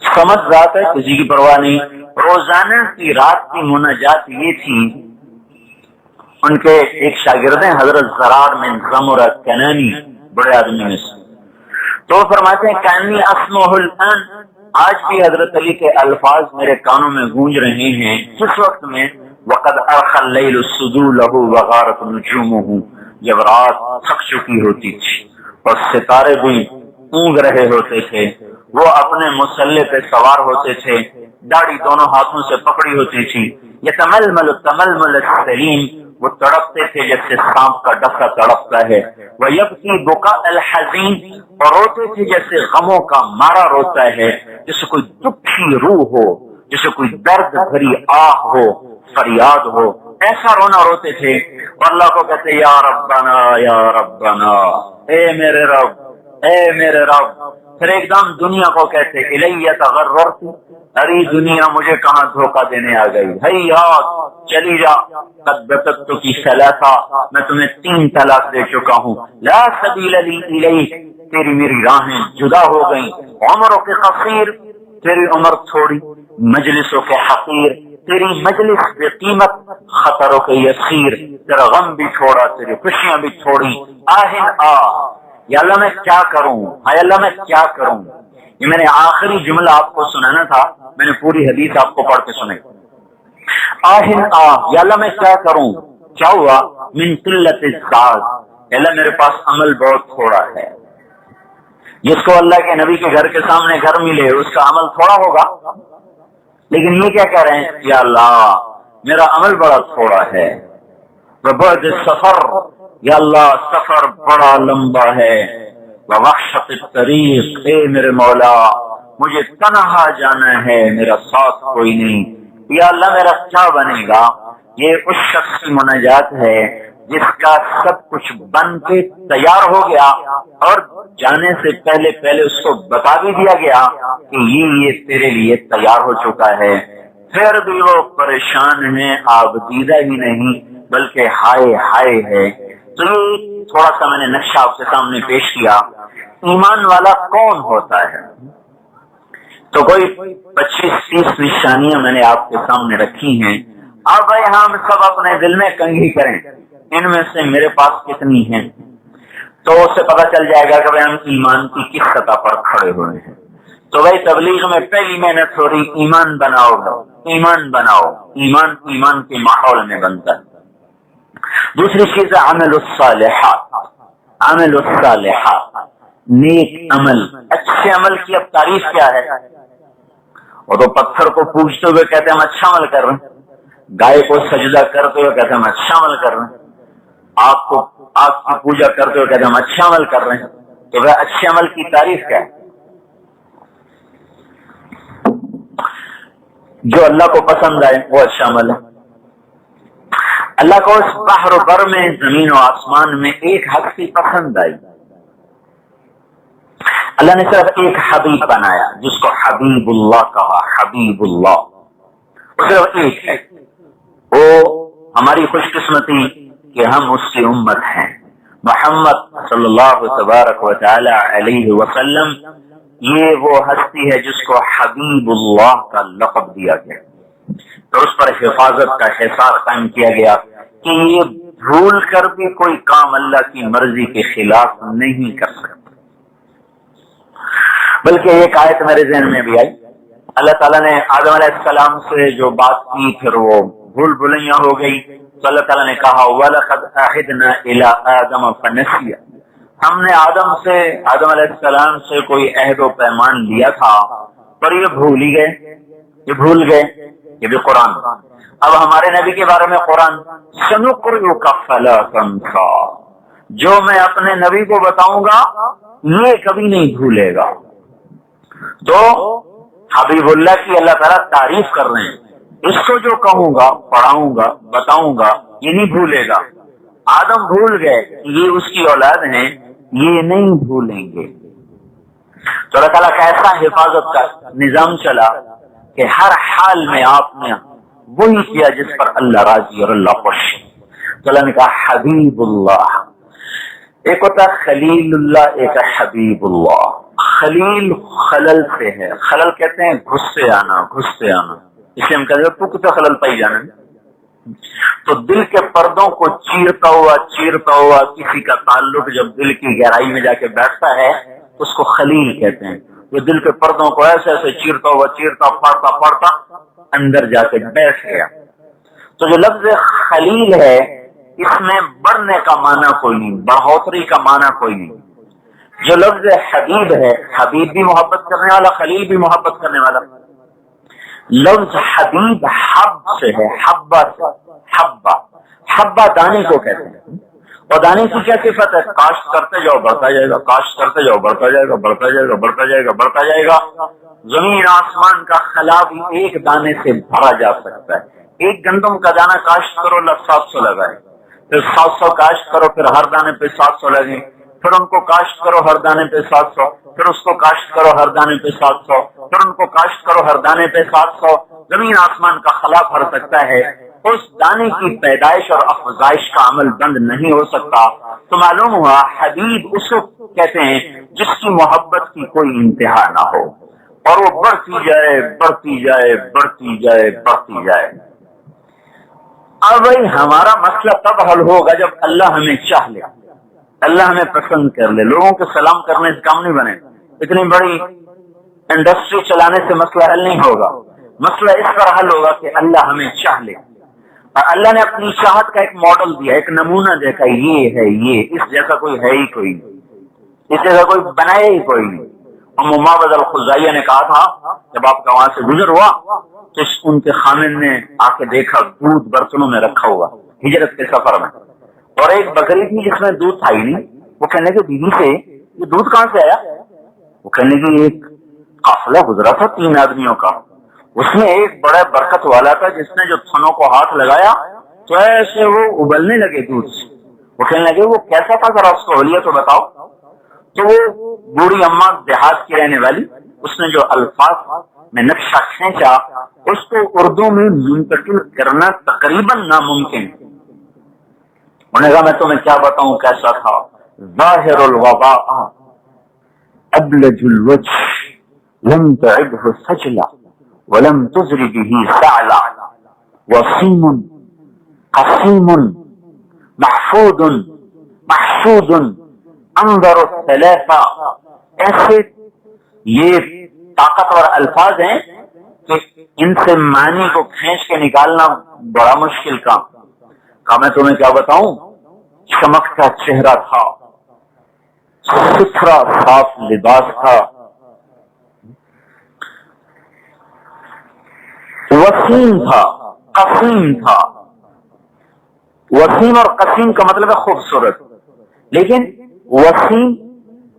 سمجھ رات ہے, کسی کی پرواہ نہیں. روزانہ کی رات کی مناجات یہ تھی, ان کے ایک شاگرد ہیں حضرت زرار میں زمرہ کنانی, بڑے آدمی میں سے, تو فرماتے ہیں کانی اسمہ الان, آج بھی حضرت علی کے الفاظ میرے کانوں میں گونج رہے ہیں اس وقت میں وقد ارخى الليل السدو له وغارت نجومه, جب رات تھک چکی ہوتی تھی اور ستارے بھی اونگ رہے ہوتے تھے. وہ اپنے مسلح پہ سوار ہوتے تھے, داڑھی دونوں ہاتھوں سے پکڑی ہوتی تھی. یتململ تململ السلیم, وہ تڑپتے تھے جیسے سانپ کا ڈسا تڑپتا ہے. ویبکی بکاء الحزین, اور روتے تھے جیسے غموں کا مارا روتا ہے, جیسے کوئی دکھی روح ہو, جیسے کوئی درد بھری آہ ہو, فریاد ہو, ایسا رونا روتے تھے. اور اللہ کو کہتے یا ربنا یا ربنا, اے میرے رب, اے میرے رب. پھر ایک دم دنیا کو کہتے الیہ تغررت, ارے دنیا مجھے کہاں دھوکہ دینے آ گئی, ہیات چلی جا. قد بتت کی ثلاثہ, میں تمہیں 3 طلاق دے چکا ہوں. لا سبیل لی الیک, تیری میری راہیں جدا ہو گئیں. عمروں کے قصیر, تیری عمر تھوڑی. مجلسوں کے حقیر, تیری مجلس بے قیمت. خطروں کے یسیر, تیرا غم بھی تھوڑا, تیری خوشیاں بھی تھوڑی. آہن آ, یا اللہ میں کیا کروں, ہائے اللہ میں کیا کروں. یہ میں نے آخری جملہ آپ کو سنانا تھا, میں نے پوری حدیث آپ کو پڑھ کے سنائی. آہن آ, یا اللہ میں کیا کروں. کیا ہوا؟ من قلت الزاد, اللہ میرے پاس عمل بہت تھوڑا ہے. جس کو اللہ کے نبی کے گھر کے سامنے گھر ملے اس کا عمل تھوڑا ہوگا, لیکن یہ کیا کہہ رہے ہیں, یا اللہ میرا عمل بڑا تھوڑا ہے. وبعد السفر, یا اللہ سفر بڑا لمبا ہے. ووحشت الطریق, اے میرے مولا مجھے تنہا جانا ہے, میرا ساتھ کوئی نہیں. یا اللہ میرا کیا بنے گا. یہ اس شخص کی مناجات ہے جس کا سب کچھ بن کے تیار ہو گیا اور جانے سے پہلے اس کو بتا بھی دیا گیا کہ یہ تیرے لیے تیار ہو چکا ہے. پھر بھی وہ پریشان ہے, آبدیدہ ہی نہیں بلکہ ہائے ہائے ہے. تو یہ تھوڑا سا میں نے نقشہ آپ کے سامنے پیش کیا ایمان والا کون ہوتا ہے؟ تو کوئی 25-30 نشانیاں میں نے آپ کے سامنے رکھی ہیں. اب بھائی ہم سب اپنے دل میں کنگھی کریں ان میں سے میرے پاس کتنی ہیں، تو اس سے پتہ چل جائے گا کہ بھائی ہم ایمان کی کس سطح پر کھڑے ہوئے ہیں. تو بھائی تبلیغ میں پہلی محنت ہو رہی ایمان بناؤ، ایمان بناؤ. ایمان کے ماحول میں بنتا ہے. دوسری چیز ہے عمل الصالحات. عمل الصالحات، نیک عمل، اچھے عمل کی اب تعریف کیا ہے؟ وہ تو پتھر کو پوجتے ہوئے کہتے ہیں ہم اچھا عمل کر رہے ہیں، گائے کو سجدہ کرتے ہوئے کہتے ہیں ہم اچھا عمل کر رہے ہیں، آگ کی پوجا کرتے ہوئے کہتے ہیں ہم اچھا عمل کر رہے ہیں. تو وہ اچھے عمل کی تعریف کیا ہے؟ جو اللہ کو پسند آئے وہ اچھا عمل ہے. اللہ کو اس بحر و بر میں، زمین و آسمان میں ایک ہستی پسند آئی. اللہ نے صرف ایک حبیب بنایا جس کو حبیب اللہ کہا. حبیب اللہ وہ صرف ایک ہے. وہ ہماری خوش قسمتی کہ ہم اس کی امت ہیں. محمد صلی اللہ تبارک و تعالی علیہ وسلم یہ وہ ہستی ہے جس کو حبیب اللہ کا لقب دیا گیا، تو اس پر حفاظت کا حصار قائم کیا گیا کہ یہ بھول کر بھی کوئی کام اللہ کی مرضی کے خلاف نہیں کر سکتا. بلکہ ایک آیت میرے ذہن میں بھی آئی، اللہ تعالیٰ نے آدم علیہ السلام سے جو بات کی پھر وہ بھول بھلیاں ہو گئی، تو اللہ تعالیٰ نے کہا وَلَقَدْ عَهِدْنَا إِلَىٰ آدَمَ فَنَسِيَ، ہم نے آدم علیہ السلام سے کوئی عہد و پیمان لیا تھا پر یہ بھول ہی گئے، یہ بھول گئے. یہ بھی قرآن. اب ہمارے نبی کے بارے میں قرآن سَنُقْرِئُكَ فَلَا تَنسَىٰ، جو میں اپنے نبی کو بتاؤں گا یہ کبھی نہیں بھولے گا. تو حبیب اللہ کی اللہ تعالیٰ تعریف کر رہے ہیں، اس کو جو کہوں گا، پڑھاؤں گا، بتاؤں گا یہ نہیں بھولے گا. آدم بھول گئے، یہ اس کی اولاد ہیں، یہ نہیں بھولیں گے. تو اللہ تعالیٰ کا ایسا حفاظت کا نظام چلا کہ ہر حال میں آپ نے وہی کیا جس پر اللہ راضی اور اللہ خوش. تو اللہ نے کہا حبیب اللہ. ایک ہوتا ہے خلیل اللہ، ایک ہے حبیب اللہ. خلیل خلل سے ہے، خلل کہتے ہیں غصے آنا، غصے آنا، اس لیے ہم کہتے ہیں تو کتنا خلل پائی جانا. تو دل کے پردوں کو چیرتا ہوا کسی کا تعلق جب دل کی گہرائی میں جا کے بیٹھتا ہے اس کو خلیل کہتے ہیں. وہ دل کے پردوں کو ایسے ایسے چیرتا پڑتا اندر جا کے بیٹھ گیا. تو جو لفظ خلیل ہے اس میں بڑھنے کا معنی کوئی نہیں، بڑھوتری کا معنی کوئی نہیں. جو لفظ حبیب ہے، حبیب بھی محبت کرنے والا، خلیل بھی محبت کرنے والا. لفظ حبیب حب سے ہے، حبہ دانے کو کہتے ہیں. اور دانے کی کیا صفت ہے؟ کاشت کرتے جاؤ بڑھتا جائے گا، کاشت کرتے جاؤ بڑھتا جائے گا، بڑھتا جائے گا، بڑھتا جائے گا، بڑھتا جائے گا. زمین آسمان کا خلا بھی ایک دانے سے بھرا جا سکتا ہے. ایک گندم کا دانہ کاشت کرو 700 لگائے، پھر 700 کاشت کرو، پھر ہر دانے پہ 700 لگیں، پھر ان کو کاشت کرو ہر دانے پہ 700، پھر اس کو کاشت کرو ہر دانے پہ 700، پھر ان کو کاشت کرو ہر دانے پہ 700. زمین آسمان کا خلا بھر سکتا ہے، اس دانے کی پیدائش اور افزائش کا عمل بند نہیں ہو سکتا. تو معلوم ہوا حبیب اس کو کہتے ہیں جس کی محبت کی کوئی انتہا نہ ہو اور وہ بڑھتی جائے بڑھتی جائے بڑھتی جائے بڑھتی جائے. اب بھائی ہمارا مسئلہ تب حل ہوگا جب اللہ ہمیں چاہ لے، اللہ ہمیں پسند کر لے. لوگوں کے سلام کرنے سے کام نہیں بنے، اتنی بڑی انڈسٹری چلانے سے مسئلہ حل نہیں ہوگا. مسئلہ اس طرح حل ہوگا کہ اللہ ہمیں چاہ لے. اللہ نے اپنی چاہت کا ایک ماڈل دیا، ایک نمونہ دیکھا، یہ ہے، یہ اس جیسا کوئی ہے ہی کوئی نہیں، اس جیسا کوئی بنائے ہی کوئی نہیں. معبد الخزاعیہ نے کہا تھا جب آپ کا وہاں سے گزر ہوا تو ان کے خامن نے آ کے دیکھا دودھ برتنوں میں رکھا ہوا ہجرت کے سفر میں، اور ایک بکری تھی جس میں دودھ تھا ہی نہیں. وہ کہنے کے بیوی سے یہ دودھ کہاں سے آیا؟ وہ کہنے کی ایک قافلہ گزرا تھا 3 آدمیوں کا، اس میں ایک بڑا برکت والا تھا جس نے جو تھنوں کو ہاتھ لگایا تو ایسے وہ ابلنے لگے دودھ سے. وہ کہنے لگے وہ کیسا تھا ذرا اس کو اولیا تو بتاؤ. تو وہ بوڑھی اماں دیہات کی رہنے والی، اس نے جو الفاظ میں نقشہ کھینچا اس کو اردو میں منتقل کرنا تقریباً ناممکن. انہوں نے کہا میں تمہیں کیا بتاؤں کیسا تھا. ظاہر الوباء ابلج الوجه لم تعبه سجلا ولم تزر به سعلا وسيم قسيم محفوظ محشود انظر الثلاثة. ایسے یہ طاقتور الفاظ ہیں کہ ان سے معنی کو کھینچ کے نکالنا بڑا مشکل کام. میں تمہیں کیا بتاؤں؟ چمکتا چہرہ تھا، ستھرا صاف لباس تھا، وسیم تھا، قسیم تھا. وسیم اور قسیم کا مطلب ہے خوبصورت، لیکن وسیم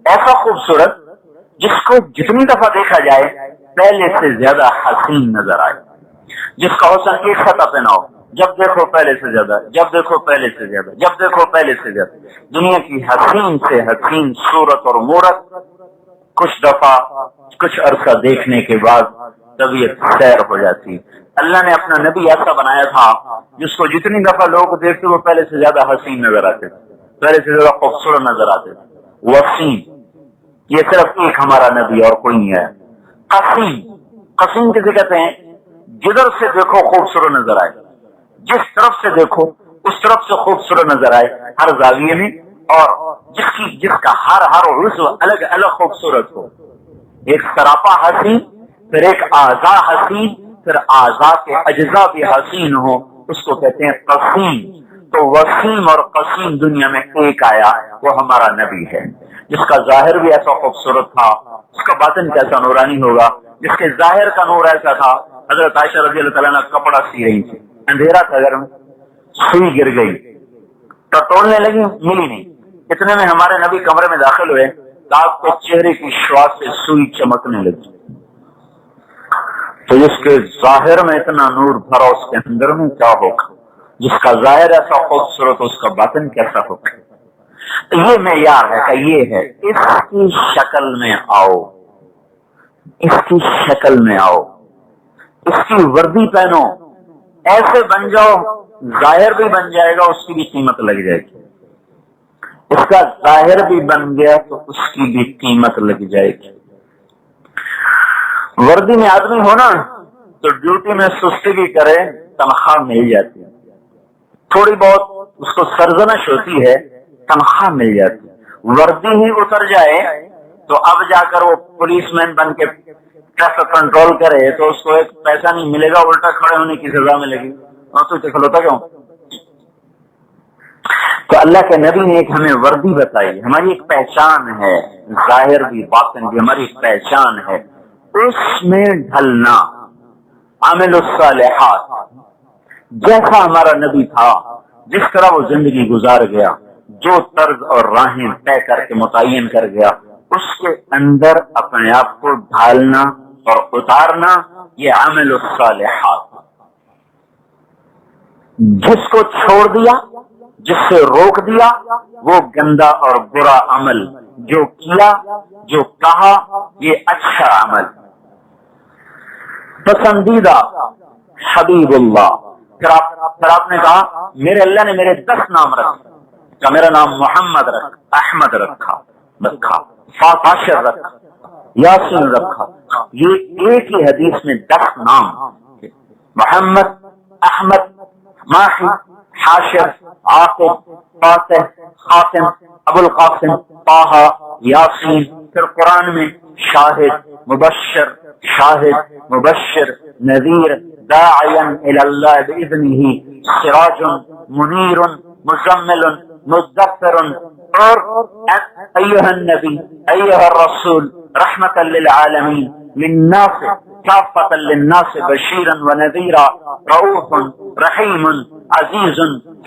ایسا خوبصورت جس کو جتنی دفعہ دیکھا جائے پہلے سے زیادہ حسین نظر آئے، جس کا حسن ایک سطح پہ نہ ہو، جب دیکھو پہلے سے زیادہ، جب دیکھو پہلے سے زیادہ، جب دیکھو پہلے سے زیادہ. دنیا کی حسین سے حسین صورت اور مورت کچھ دفعہ کچھ عرصہ دیکھنے کے بعد طبیعت سیر ہو جاتی. اللہ نے اپنا نبی ایسا بنایا تھا جس کو جتنی دفعہ لوگ دیکھتے وہ پہلے سے زیادہ حسین نظر آتے، پہلے سے زیادہ خوبصورت نظر آتے. وسیم، یہ صرف ایک ہمارا نبی اور کوئی نہیں ہے. قسیم، قسیم کسے کہتے ہیں؟ جدھر سے دیکھو خوبصورت نظر آئے، جس طرف سے دیکھو اس طرف سے خوبصورت نظر آئے ہر زاویے میں، اور جس کا ہر عضو الگ الگ خوبصورت ہو. ایک سراپا حسین، پھر ایک اعضاء حسین، پھر اعضاء کے اجزاء بھی حسین ہو، اس کو کہتے ہیں قسیم. تو وسیم اور قسیم دنیا میں ایک آیا، وہ ہمارا نبی ہے، جس کا ظاہر بھی ایسا خوبصورت تھا، اس کا باطن کیسا نورانی ہوگا. جس کے ظاہر کا نور ایسا تھا، حضرت عائشہ رضی اللہ تعالیٰ عنہ کپڑا سی رہی تھی، اندھیرا تھا گھر میں، سوئی گر گئی، ٹٹولنے لگی، ملی نہیں. اتنے میں ہمارے نبی کمرے میں داخل ہوئے تو آپ کو چہرے کی شعاع سے سوئی چمکنے لگی. تو جس کے ظاہر میں اتنا نور بھرا اس کے اندر میں کیا ہوگا؟ جس کا ظاہر ایسا خوبصورت اس کا باطن کیسا ہوگا؟ یہ معیار ہے کہ یہ ہے، اس کی شکل میں آؤ، اس کی شکل میں آؤ، اس کی وردی پہنو، ایسے بن جاؤ، ظاہر بھی بن جائے گا، اس کی بھی قیمت لگ جائے گی. اس کا ظاہر بھی بن گیا تو اس کی بھی قیمت لگ جائے گی. وردی میں آدمی ہونا تو ڈیوٹی میں سستی بھی کرے تنخواہ مل جاتی ہے، تھوڑی بہت اس کو سرزنش ہوتی ہے تنخواہ مل جاتی ہے. وردی ہی اتر جائے تو اب جا کر وہ پولیس مین بن کے ٹریفک کنٹرول کرے تو اس کو ایک پیسہ نہیں ملے گا، الٹا کھڑے ہونے کی سزا ملے گی. اور تو کھلوتا کیوں؟ تو اللہ کے نبی نے ایک ہمیں وردی بتائی، ہماری ایک پہچان ہے، ظاہر بھی باطن بھی ہماری ایک پہچان ہے. اس میں ڈھلنا، عامل الصالحات، جیسا ہمارا نبی تھا، جس طرح وہ زندگی گزار گیا، جو طرز اور راہیں طے کر کے متعین کر گیا، اس کے اندر اپنے آپ کو ڈھالنا اور اتارنا، یہ عامل الصالحات. جس کو چھوڑ دیا، جس سے روک دیا، وہ گندا اور برا عمل، جو کیا، جو کہا، یہ اچھا عمل. پسندیدہ حبیب اللہ. پھر آپ نے کہا میرے اللہ نے میرے 10 نام رکھا، کہ میرا نام محمد رکھا، احمد رکھا، فاطاشر رکھا، یاسین رکھا. یہ ایک ہی حدیث میں 10 نام، محمد، احمد، ماہی، حاشر، عاقب، فاتح، خاتم، ابو القاسم، طٰہٰ، یاسین. پھر قرآن میں شاہد، مبشر، شاہد، مبشر، نذیر، داعیا الی اللہ باذنہ، سراج منیر، مزمل، مدثر، اور ایھا النبی، ایھا الرسول، رحمۃ للعالمین، للناس کافۃ للناس بشیرا ونذیرا، رؤوف رحیم عزیز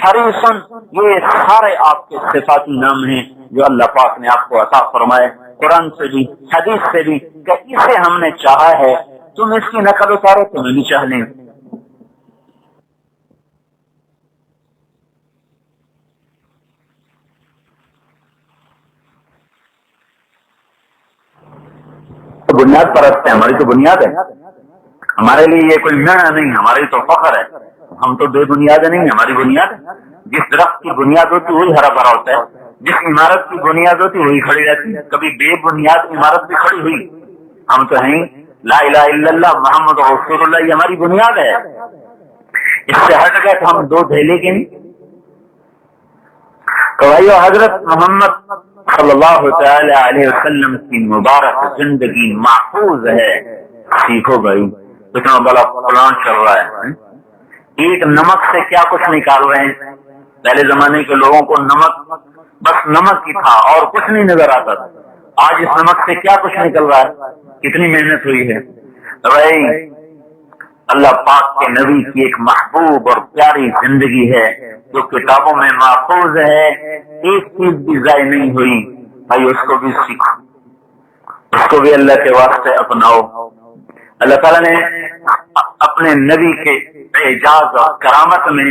حریص. یہ سارے آپ کے صفاتی نام ہیں جو اللہ پاک نے آپ کو عطا فرمائے، قرآن سے بھی حدیث سے بھی، کہ اسے ہم نے چاہا ہے، تم اس کی نقل اتارو، تمہیں بھی چاہ لیں. تو بنیاد پرست ہے، ہماری تو بنیاد ہے، ہمارے لیے یہ کوئی نہ نہیں، ہماری تو فخر ہے. ہم تو بے بنیاد نہیں، ہماری بنیاد ہے. جس درخت کی بنیاد ہوتی ہے وہی ہرا بھرا ہوتا ہے، جس عمارت کی بنیاد ہوتی وہی کھڑی رہتی ہے، کبھی بے بنیاد عمارت بھی کھڑی ہوئی؟ ہم تو ہیں لا الہ الا اللہ محمد رسول اللہ، یہ ہماری بنیاد ہے، اس سے ہٹ گئے تو ہم دو دھیلے کے نہیں۔ تو بھائیو، حضرت محمد صلی اللہ تعالی علیہ وسلم کی مبارک زندگی محفوظ ہے، سیکھو بھائی۔ اتنا بڑا پلان چل رہا ہے، ایک نمک سے کیا کچھ نکال رہے ہیں۔ پہلے زمانے کے لوگوں کو نمک بس نمک ہی تھا اور کچھ نہیں نظر آتا تھا، آج اس نمک سے کیا کچھ نکل رہا ہے، کتنی محنت ہوئی ہے۔ بھائی اللہ پاک کے نبی کی ایک محبوب اور پیاری زندگی ہے جو کتابوں میں محفوظ ہے، ایک چیز بھی ضائع نہیں ہوئی۔ بھائی اس کو بھی سیکھو، اس کو بھی اللہ کے واسطے اپناؤ۔ اللہ تعالیٰ نے اپنے نبی کے اعجاز اور کرامت میں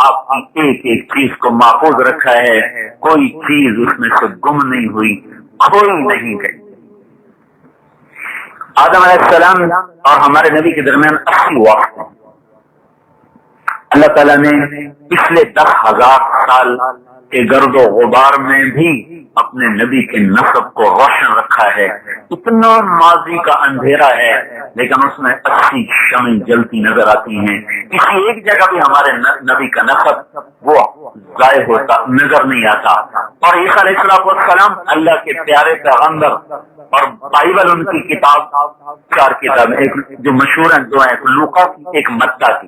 آپ کی ایک ایک چیز کو محفوظ رکھا ہے، کوئی چیز اس میں سے گم نہیں ہوئی، کھوئی نہیں گئی۔ آدم علیہ السلام اور ہمارے نبی کے درمیان 80 وقت ہیں۔ اللہ تعالیٰ نے پچھلے 10,000 سال کے گرد و غبار میں بھی اپنے نبی کے نسب کو روشن رکھا ہے۔ اتنا ماضی کا اندھیرا ہے لیکن اس میں 80 شمع جلتی نظر آتی ہیں۔ کسی ایک جگہ بھی ہمارے نبی کا نسب وہ ضائع ہوتا نظر نہیں آتا۔ اور عیسیٰ علیہ السلام اللہ کے پیارے پیغمبر، اور بائبل ان کی کتاب، 4 کتابیں، ایک جو مشہور ہیں دو ہیں، ایک لوکا کی ایک متی کی۔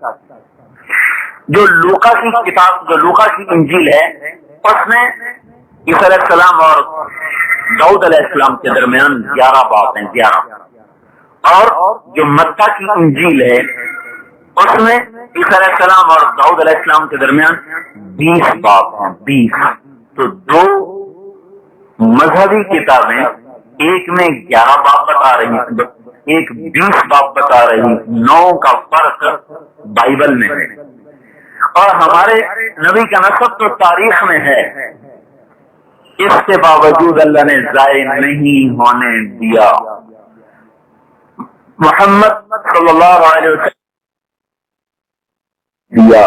جو لوکا کی کتاب، جو لوکا کی انجیل ہے، اس میں عیسیٰ علیہ السلام اور داؤد علیہ السلام کے درمیان 11 باب ہیں، 11۔ اور جو متی کی انجیل ہے اس میں عیسیٰ علیہ السلام اور داؤد علیہ السلام کے درمیان 20 باب ہیں، 20۔ تو دو مذہبی کتابیں، ایک میں 11 باب بتا رہی ہیں، ایک 20 باب بتا رہی، 9 کا فرق بائبل میں ہے۔ اور ہمارے نبی کا نسب تو تاریخ میں ہے، اس کے باوجود اللہ نے ضائع نہیں ہونے دیا۔ محمد صلی اللہ علیہ وسلم دیا،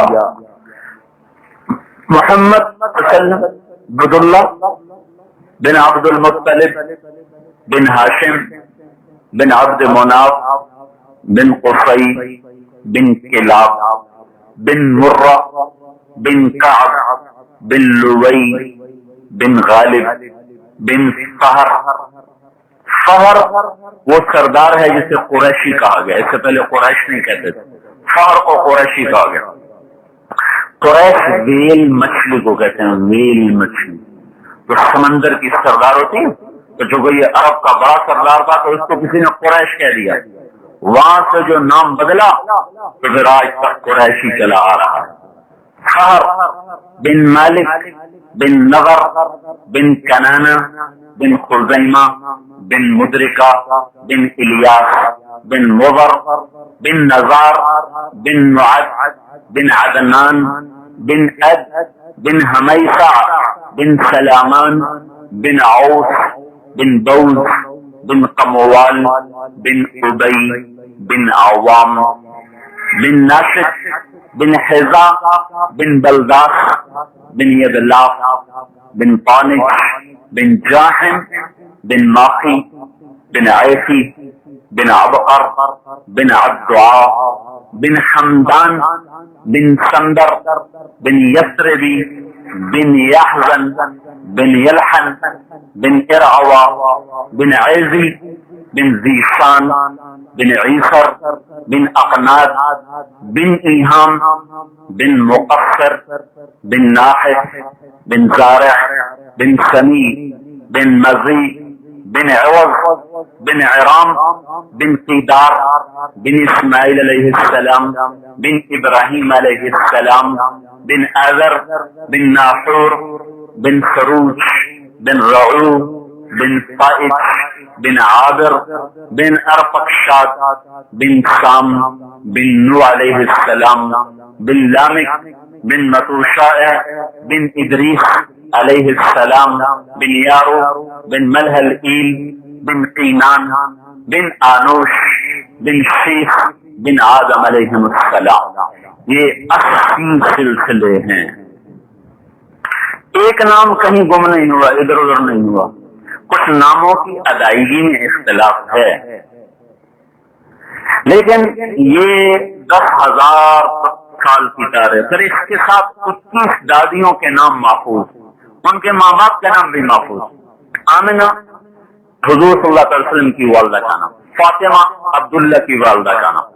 محمد عبداللہ بن عبد المطلب بن ہاشم بن عبد مناف بن قصی بن کلاب بن مرہ بن کعب بن لوی بن غالب بن فہر۔ فہر وہ سردار ہے جسے قریشی کہا گیا، اس سے پہلے قریش نہیں کہتے تھے، فہر کو قریشی کہا گیا۔ قریش ویل مچھلی کو کہتے ہیں، ویل مچھلی جو سمندر کی سردار ہوتی ہے، تو جو کوئی عرب کا بڑا سردار تھا تو اس کو کسی نے قریش کہہ دیا، وہاں سے جو نام بدلا تو پھر آج تک قریشی چلا آ رہا ہے۔ فہر بن مالک بن نظر بن کنانہ بن خزیمہ بن مدرکہ بن الیاس بن مضر بن نزار بن نعد بن عدنان بن اد بن حمیسہ بن سلامان بن عوس بن دوز بن قموال بن ابی بن عوام بن ناشد بن حزا بن بلداس بن یدلاف بن طانج بن جاحم بن ماخی بن عیسی بن عبقر بن عبدعا بن حمدان بن سندر بن یسربی بن یحزن بن یلحن بن ارعوا بن عیزی بن زیشان بن عیسر بن اقناد بن ایہام بن مقصر بن ناحف بن زارع بن سمی بن مزی بن عوض بن عرام بن قیدار بن اسماعیل علیہ السلام بن ابراہیم علیہ السلام بن آذر بن ناحور بن سروج بن رعو بن فائد بن عابر بن ارفقشاد بن سام بن نوح علیہ السلام بن لامک بن متوشاء بن ادریس علیہ السلام بن یارو بن ملح الایل بن قینان بن آنوش بن شیخ بن آدم علیہ السلام۔ یہ 80 سلسلے ہیں۔ ایک نام کہیں گم نہیں ہوا، ادھر ادھر نہیں ہوا. کچھ ناموں کی ادائیگی میں اختلاف ہے، لیکن یہ 10,000 سال کی تاریخ. پھر اس کے ساتھ 21 دادیوں کے نام محفوظ، ان کے ماں باپ کے نام بھی محفوظ. آمنہ حضور صلی اللہ علیہ وسلم کی والدہ کا نام، فاطمہ عبداللہ کی والدہ کا نام،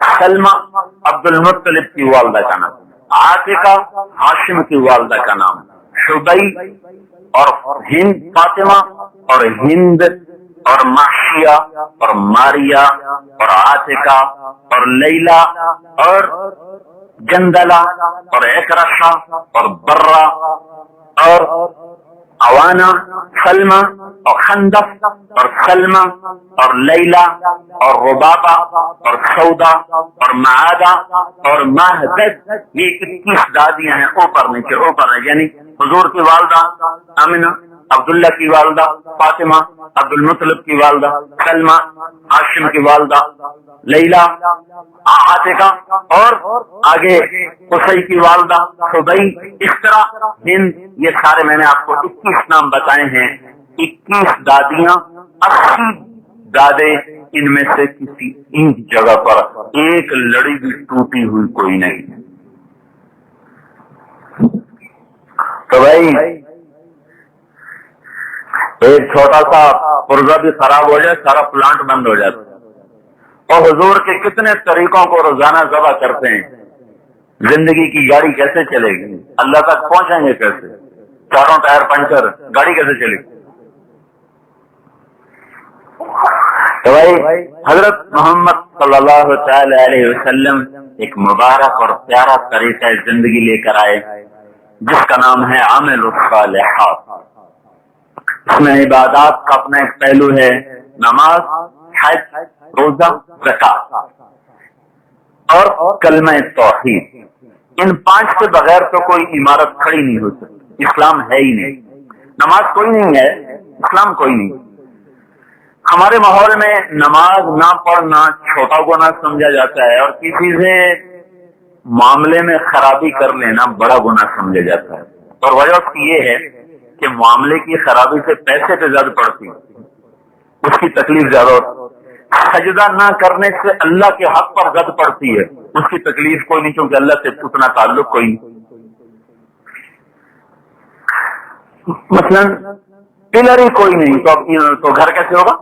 سلمہ عبد المطلب کی والدہ کا نام، عاتقہ ہاشم کی والدہ کا نام، شبئی اور ہند، فاطمہ اور ہند اور محشیہ اور ماریا اور عاتقہ اور لیلا اور جندلہ اور اکرشہ اور برہ اور عوانہ، سلمہ اور خندق اور سلمہ اور لیلا اور ربابہ اور سودا اور معادہ اور مہدد. یہ 21 دادیاں ہیں، اوپر نیچے اوپر ہیں. یعنی حضور کی والدہ آمنہ، عبداللہ کی والدہ فاطمہ، عبد المطلب کی والدہ سلمہ، ہاشم کی والدہ لیلا، عاتقہ اور آگے قصی کی والدہ خبئی. اس طرح ہند. یہ سارے میں نے آپ کو 21 نام بتائے ہیں. 21 دادیاں، 80 دادے. ان میں سے کسی ایک جگہ پر ایک لڑی بھی ٹوٹی ہوئی کوئی نہیں. تو بھائی ایک چھوٹا سا پرزہ بھی خراب ہو جائے سارا پلانٹ بند ہو جاتا. اور حضور کے کتنے طریقوں کو روزانہ ذبح کرتے ہیں. زندگی کی گاڑی کیسے چلے گی؟ اللہ تک پہنچیں گے کیسے؟ چاروں ٹائر پنچر، گاڑی کیسے چلے گی؟ تو بھائی حضرت محمد صلی اللہ تعالی علیہ وسلم ایک مبارک اور پیارا طریقہ زندگی لے کر آئے جس کا نام ہے عمل الصالحات. اس میں عبادات کا اپنا ایک پہلو ہے، نماز، حج، روزہ، زکات اور کلمہ توحید. ان 5 کے بغیر تو کوئی عمارت کھڑی نہیں ہو سکتی. اسلام ہے ہی نہیں. نماز کوئی نہیں ہے، اسلام کوئی نہیں. ہمارے ماحول میں نماز نہ پڑھنا چھوٹا گناہ سمجھا جاتا ہے، اور کسی سے معاملے میں خرابی کر لینا بڑا گناہ سمجھا جاتا ہے. اور وجہ اس کی یہ ہے کہ معاملے کی خرابی سے پیسے پہ زیادہ پڑتی ہے، اس کی تکلیف زیادہ ہوتی. سجدہ نہ کرنے سے اللہ کے حق پر زد پڑتی ہے، اس کی تکلیف کوئی نہیں، کیونکہ اللہ سے اتنا تعلق کوئی نہیں. مثلا پلر ہی کوئی نہیں تو گھر کیسے ہوگا؟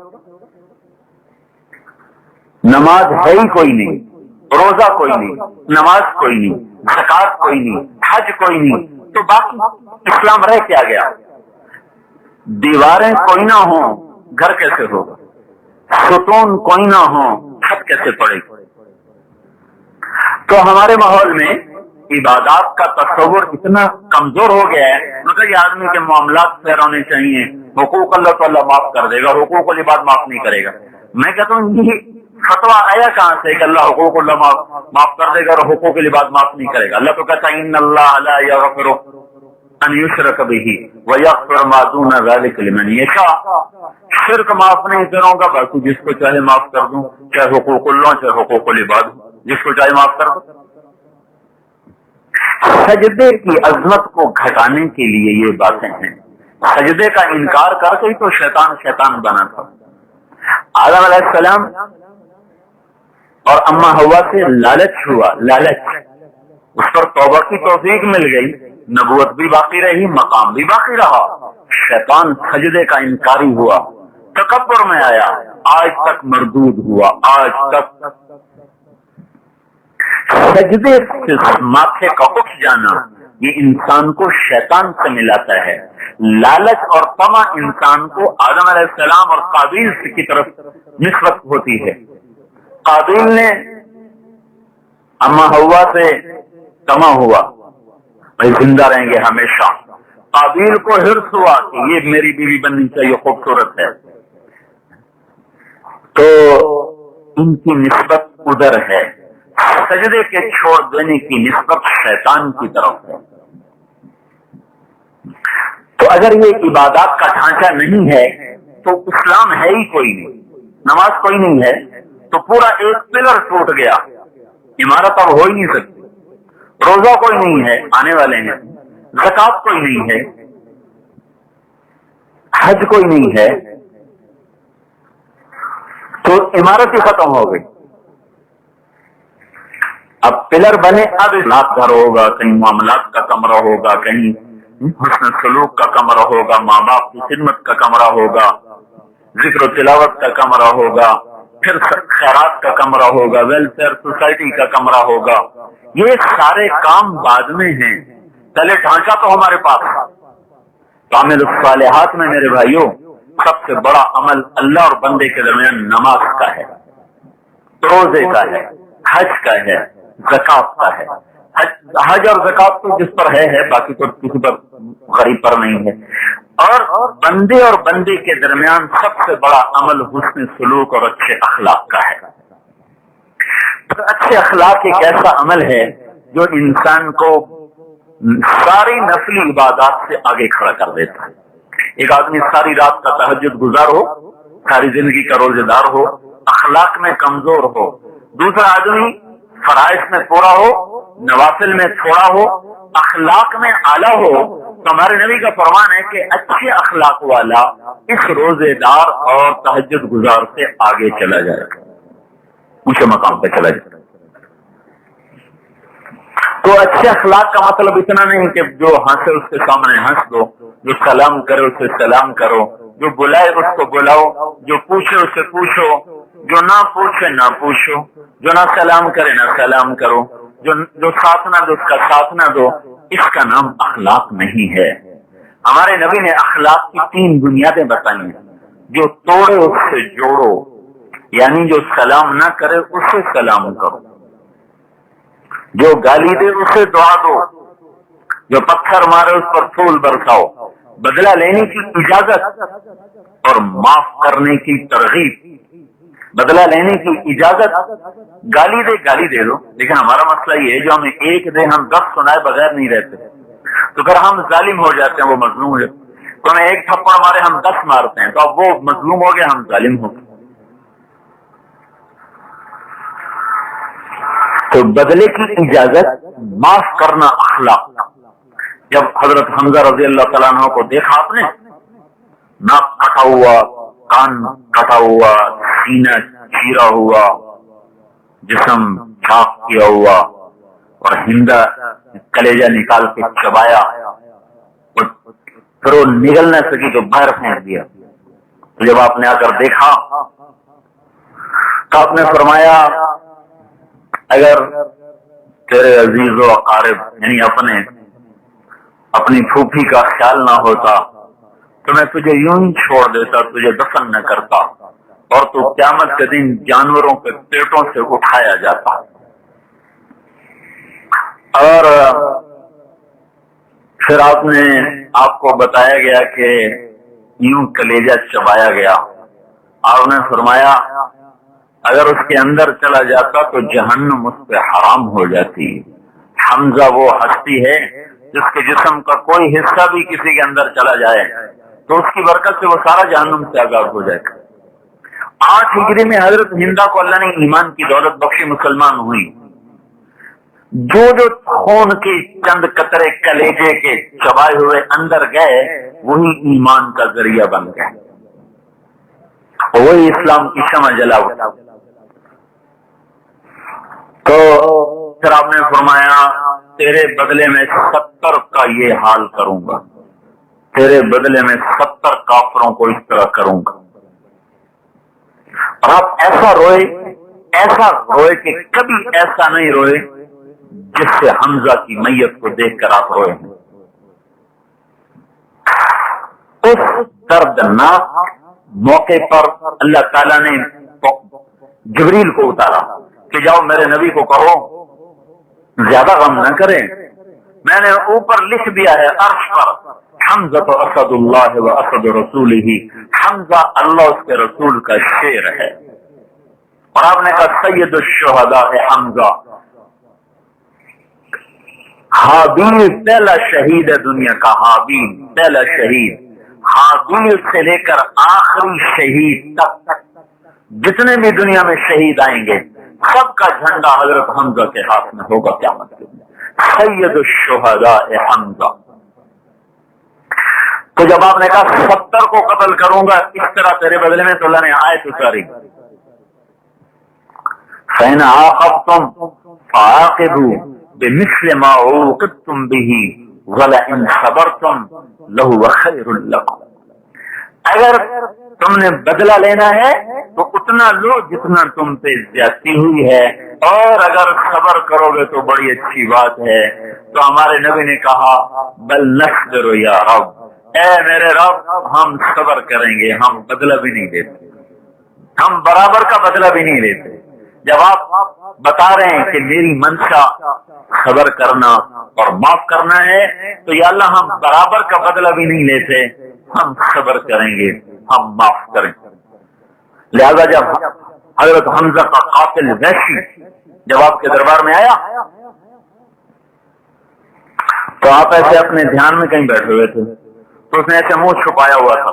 نماز ہے ہی کوئی نہیں، روزہ کوئی نہیں، نماز کوئی نہیں، زکات کوئی نہیں، حج کوئی نہیں، تو باقی اسلام رہ کیا گیا؟ دیواریں کوئی نہ ہوں گھر کیسے ہوگا؟ ستون کوئی نہ ہوں چھت کیسے پڑے گی؟ تو ہمارے ماحول میں عبادات کا تصور اتنا کمزور ہو گیا ہے، مگر یہ آدمی کے معاملات فیر ہونے چاہیے. حقوق اللہ تعالیٰ معاف کر دے گا، حقوق العباد معاف نہیں کرے گا. میں کہتا ہوں یہ فتویٰ آیا کہاں سے کہ اللہ حقوق اللہ معاف کر دے گا اور حقوق العباد معاف نہیں کرے گا؟ اللہ تو کہتا ہے ان اللہ لا یغفر ان یشرک بہ ویغفر ما دون ذلک لمن یشاء. شرک معاف نہیں کروں گا، باقی جس کو چاہے معاف کر دوں، چاہے حقوق اللہ چاہے حقوق العباد، جس کو چاہے معاف کر دوں. سجدے کی عظمت کو گھٹانے کے لیے یہ باتیں ہیں. سجدے کا انکار کر کے تو شیطان بنا تھا. آدم علیہ السلام اور اما حوا سے لالچ ہوا، اس پر توبہ کی توفیق مل گئی، نبوت بھی باقی رہی، مقام بھی باقی رہا. شیطان سجدے کا انکاری ہوا، تکبر میں آیا، آج تک مردود ہوا. آج تک سجدے سے ماتھے کا اٹھ جانا یہ انسان کو شیطان سے ملاتا ہے. لالچ اور طمع انسان کو آدم علیہ السلام اور قابیل کی طرف نسبت ہوتی ہے. قابیل نے اما حوا سے طمع ہوا بھائی زندہ رہیں گے ہمیشہ. قابیل کو حرص ہوا کہ یہ میری بیوی بننی چاہیے، خوبصورت ہے، تو ان کی نسبت ادھر ہے. سجدے کے چھوڑ دینے کی نسبت شیطان کی طرف ہے. تو اگر یہ عبادات کا ڈھانچہ نہیں ہے تو اسلام ہے ہی کوئی نہیں. نماز کوئی نہیں ہے تو پورا ایک پلر ٹوٹ گیا، عمارت اب ہو ہی نہیں سکتی. روزہ کوئی نہیں ہے، آنے والے ہیں. زکات کوئی نہیں ہے، حج کوئی نہیں ہے، تو عمارت ہی ختم ہو گئی. اب پلر بنے، اب اخلاق گھر ہوگا، کہیں معاملات کا کمرہ ہوگا، کہیں حسن سلوک کا کمرہ ہوگا، ماں باپ کی خدمت کا کمرہ ہوگا، ذکر و تلاوت کا کمرہ ہوگا، پھر خیرات کا کمرہ ہوگا، ویلفیئر سوسائٹی کا کمرہ ہوگا. یہ سارے کام بعد میں ہیں، پہلے ڈھانچہ تو ہمارے پاس. کامل الصالحات میں میرے بھائیوں سب سے بڑا عمل اللہ اور بندے کے درمیان نماز کا ہے، روزے کا ہے، حج کا ہے، زکات کا ہے. حج اور زکات تو جس پر ہے، باقی تو کسی پر غریب پر نہیں ہے. اور بندے اور بندے کے درمیان سب سے بڑا عمل حسن سلوک اور اچھے اخلاق کا ہے. تو اچھے اخلاق ایک ایسا عمل ہے جو انسان کو ساری نفلی عبادات سے آگے کھڑا کر دیتا ہے. ایک آدمی ساری رات کا تہجد گزار ہو، ساری زندگی کا روزے دار ہو، اخلاق میں کمزور ہو. دوسرا آدمی فرائض میں پورا ہو، نوافل میں تھوڑا ہو، اخلاق میں اعلیٰ ہو. تو ہمارے نبی کا فرمان ہے کہ اچھے اخلاق والا اس روزے دار اور تہجد گزار سے آگے چلا جائے گا، اونچے مقام پہ چلا جائے گا. تو اچھے اخلاق کا مطلب اتنا نہیں کہ جو ہنسے اس کے سامنے ہنس دو، جو سلام کرے اسے سلام کرو، جو بلائے اس کو بلاؤ، جو پوچھے اسے پوچھو، جو نہ پوچھے نہ پوچھو، جو نہ سلام کرے نہ سلام کرو، جو ساتھ نہ دو اس کا ساتھ نہ دو. اس کا نام اخلاق نہیں ہے. ہمارے نبی نے اخلاق کی 3 بنیادیں بتائی ہیں. جو توڑے اس سے جوڑو، یعنی جو سلام نہ کرے اسے سلام کرو، جو گالی دے اسے دعا دو، جو پتھر مارے اس پر پھول برساؤ. بدلہ لینے کی اجازت اور معاف کرنے کی ترغیب. بدلہ لینے کی اجازت، گالی دے دو. لیکن ہمارا مسئلہ یہ ہے جو ہمیں ایک دے ہم 10 سنائے بغیر نہیں رہتے. تو اگر ہم ظالم ہو جاتے ہیں وہ مظلوم ہو جاتے ہیں. تو ہمیں ایک تھپڑ مارے ہم 10 مارتے ہیں، تو اب وہ مظلوم ہو گئے، ہم ظالم ہو گئے. تو بدلے کی اجازت، معاف کرنا اخلاق. جب حضرت حمزہ رضی اللہ تعالیٰ عنہ کو دیکھا آپ نے، ناک کٹا ہوا، کان کٹا ہوا، سینہ چیرا ہوا، جسم چاک کیا ہوا، اور ہندا کلیجہ نکال کے چبایا، پھر وہ نگل نہ سکی تو باہر پھینک دیا. تو جب آپ نے آ کر دیکھا تو آپ نے فرمایا اگر تیرے عزیز و اقارب یعنی اپنی پھوپھی کا خیال نہ ہوتا تو میں تجھے یوں ہی چھوڑ دیتا، تجھے دفن نہ کرتا، اور تو قیامت کے دن جانوروں کے پیٹوں سے اٹھایا جاتا. اور پھر آپ کو بتایا گیا کہ یوں کلیجہ چبایا گیا. آپ نے فرمایا اگر اس کے اندر چلا جاتا تو جہنم اس پہ حرام ہو جاتی. حمزہ وہ ہستی ہے جس کے جسم کا کوئی حصہ بھی کسی کے اندر چلا جائے تو اس کی برکت سے وہ سارا جہنم سے آزاد ہو جائے گا. 8 ہجری میں حضرت ہندا کو اللہ نے ایمان کی دولت بخشی، مسلمان ہوئی. جو خون کے چند قطرے کلیجے کے چبائے ہوئے اندر گئے وہی ایمان کا ذریعہ بن گئے، وہی اسلام کی شمع جلا اٹھا. تو پھر آپ نے فرمایا تیرے بدلے میں 70 کا یہ حال کروں گا، تیرے بدلے میں 70 کافروں کو اس طرح کروں گا. اور آپ ایسا روئے کہ کبھی ایسا نہیں روئے جس سے حمزہ کی میت کو دیکھ کر آپ روئے ہیں. اس دردناک موقع پر اللہ تعالیٰ نے جبریل کو اتارا کہ جاؤ میرے نبی کو کہو زیادہ غم نہ کریں. میں نے اوپر لکھ دیا ہے عرش پر حمزہ تو اسد اللہ و اسد رسولہ، حمزہ اللہ اس کے رسول کا شیر ہے. اور آپ نے کہا سید الشہداء حمزہ، حابیل پہلا شہید ہے دنیا کا، حابیل پہلا شہید. حابیل سے لے کر آخری شہید تک جتنے بھی دنیا میں شہید آئیں گے سب کا جھنڈا حضرت حمزہ کے ہاتھ میں ہوگا قیامت کے دن. سید الشہداء حمزہ. تو جب آپ نے کہا 70 کو قتل کروں گا اس طرح تیرے بدلے میں، تو اللہ نے آیت اتاری فَإِنْ عَاقَبْتُمْ فَعَاقِبُوا بِمِثْلِ مَا عُوقِبْتُمْ بِهِ وَلَئِنْ صَبَرْتُمْ لَهُوَ خَيْرٌ لَكُمْ۔ اگر تم نے بدلہ لینا ہے تو اتنا لو جتنا تم پہ زیادتی ہوئی ہے، اور اگر صبر کرو گے تو بڑی اچھی بات ہے۔ تو ہمارے نبی نے کہا بل نصبر یا رب، اے میرے رب ہم صبر کریں گے، ہم بدلہ بھی نہیں دیتے، ہم برابر کا بدلہ بھی نہیں لیتے۔ جب آپ بتا رہے ہیں کہ میری منشا صبر کرنا اور معاف کرنا ہے، تو یا اللہ ہم برابر کا بدلہ بھی نہیں لیتے، ہم صبر کریں گے، ہم معاف کریں گے۔ لہذا جب حضرت حمزہ کا قاتل وحشی جب آپ کے دربار میں آیا تو آپ ایسے اپنے دھیان میں کہیں بیٹھے ہوئے تھے، تو اس نے ایسے منہ چھپایا ہوا تھا،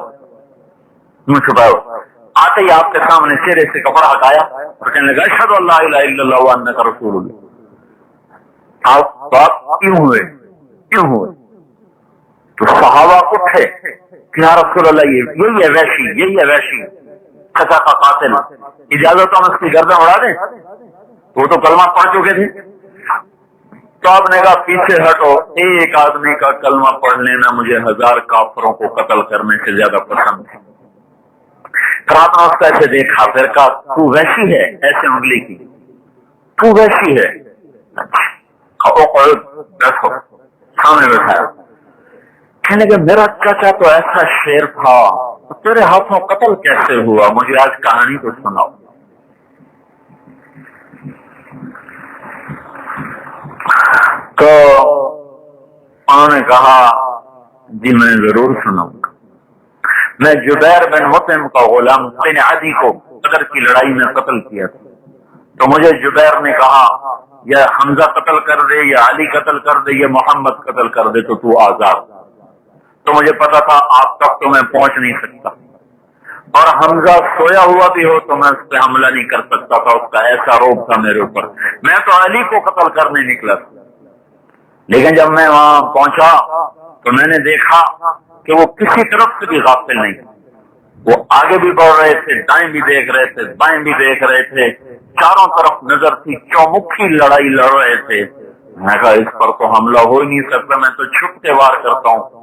منہ چھپایا ہوا، آتے ہی آپ کے سامنے چہرے سے کپڑا ہٹایا اور کہنے لگا اشہد ان لا الہ الا اللہ وانک رسول اللہ۔ آپ کیوں ہوئے، کیوں ہوئے؟ تو صحابہ اٹھے کہ یا رسول اللہ یہی ہے وحشی، یہی ہے وحشی خطا کا قاتل، اجازت ہم اس کی گردن اڑا دیں؟ وہ تو کلمہ پڑھ چکے تھے۔ تو آپ نے کہا پیچھے ہٹو، ایک آدمی کا کلمہ پڑھ لینا مجھے 1000 کافروں کو قتل کرنے سے زیادہ پسند ہے۔ پھر آپ نے اس کو ایسے دیکھا، پھر کہا تو وحشی ہے، ایسے انگلی کی، تو وحشی ہے، بیٹھو، سامنے بیٹھایا۔ کہنے کہ میرا چچا تو ایسا شیر تھا، تیرے ہاتھوں قتل کیسے ہوا؟ مجھے آج کہانی تو سناؤ۔ تو انہوں نے کہا جی میں ضرور سناؤں گا۔ میں جبیر بن مطعم کا غلام بن عدی کو بدر کی لڑائی میں قتل کیا تھا، تو مجھے جبیر نے کہا یا حمزہ قتل کر دے، یا علی قتل کر دے، یا محمد قتل کر دے تو آزاد۔ تو مجھے پتا تھا آپ تک تو میں پہنچ نہیں سکتا، اور حمزہ سویا ہوا بھی ہو تو میں اس پہ حملہ نہیں کر سکتا تھا، اس کا ایسا روب تھا میرے اوپر۔ میں تو علی کو قتل کرنے نکلا تھا، لیکن جب میں وہاں پہنچا تو میں نے دیکھا کہ وہ کسی طرف سے بھی غافل نہیں، وہ آگے بھی بڑھ رہے تھے، دائیں بھی دیکھ رہے تھے، بائیں بھی دیکھ رہے تھے، چاروں طرف نظر تھی، چومکھی لڑائی لڑ رہے تھے۔ میں کہا اس پر تو حملہ ہو ہی نہیں سکتا، میں تو چھپ کے وار کرتا ہوں۔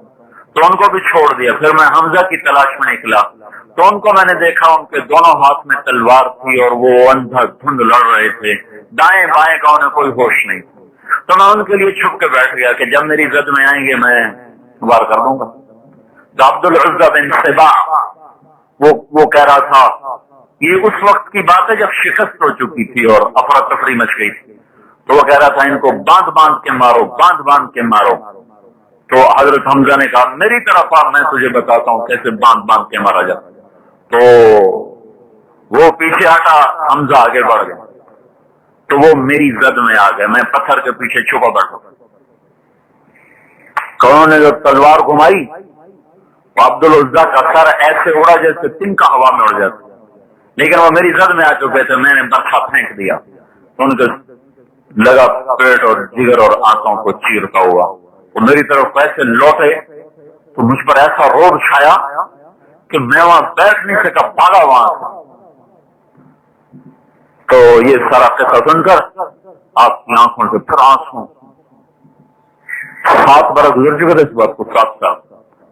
تو ان کو بھی چھوڑ دیا، پھر میں حمزہ کی تلاش میں نکلا، تو ان کو میں نے دیکھا ان کے دونوں ہاتھ میں تلوار تھی اور وہ اندھا دھند لڑ رہے تھے، دائیں بائیں کا انہیں کوئی ہوش نہیں۔ تو میں ان کے لیے چھپ کے بیٹھ گیا کہ جب میری زد میں آئیں گے میں وار کر دوں گا۔ تو عبد العزہ بن سبا وہ کہہ رہا تھا، یہ اس وقت کی بات ہے جب شکست ہو چکی تھی اور افراتفری مچ گئی تھی، تو وہ کہہ رہا تھا ان کو باندھ باندھ کے مارو، باندھ باندھ کے مارو۔ تو حضرت حمزہ نے کہا میری طرف آ، میں تجھے بتاتا ہوں کیسے باندھ باندھ کے مارا جاتا۔ تو وہ پیچھے ہٹا، حمزہ آگے بڑھ گیا، تو وہ میری زد میں آ گئے، میں پتھر کے پیچھے چھپا بیٹھا۔ انہوں نے جو تلوار گھمائی عبد العزہ کا سر ایسے اڑا جیسے تنکا ہوا میں اڑ جاتا، لیکن وہ میری زد میں آ چکے تھے، میں نے برچھا پھینک دیا، ان کے لگا پیٹ اور جگر اور آنتوں کو چیرتا ہوا، وہ میری طرف ایسے لوٹے تو مجھ پر ایسا روب چھایا کہ میں وہاں بیٹھ نہیں سکا، بھاگا وہاں سے۔ تو یہ سارا قصہ سن کر آپ کی آنکھوں سے پھر آنسو، 7 برس گزر چکے تھے اس بات کو، 7 سال۔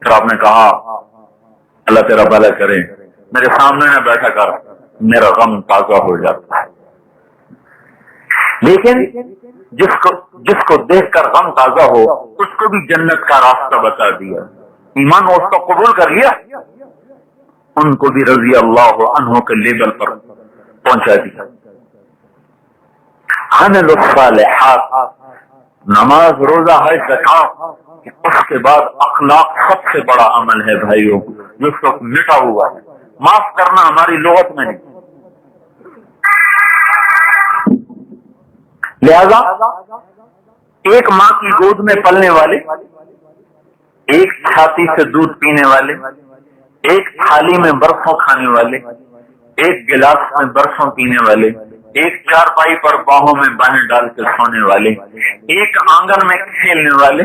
پھر آپ نے کہا اللہ تیرا بھلا کرے، میرے سامنے نہ بیٹھا کر، میرا غم تازہ ہو جاتا ہے۔ لیکن جس کو دیکھ کر غم تازہ ہو اس کو بھی جنت کا راستہ بتا دیا، ایمان اس کو قبول کر لیا، ان کو بھی رضی اللہ عنہ کے لیبل پر پہنچا دیا۔ عمل الصالحات، نماز روزہ ہے زکات، اس کے بعد اخلاق سب سے بڑا عمل ہے بھائیوں، جو اس وقت مٹا ہوا ہے۔ معاف کرنا ہماری لغت میں نہیں، لہذا ایک ماں کی گود میں پلنے والے، ایک چھاتی سے دودھ پینے والے، ایک تھالی میں برسوں کھانے والے، ایک گلاس میں برسوں پینے والے، ایک چارپائی پر باہوں میں باہیں ڈال کے سونے والے، ایک آنگن میں کھیلنے والے،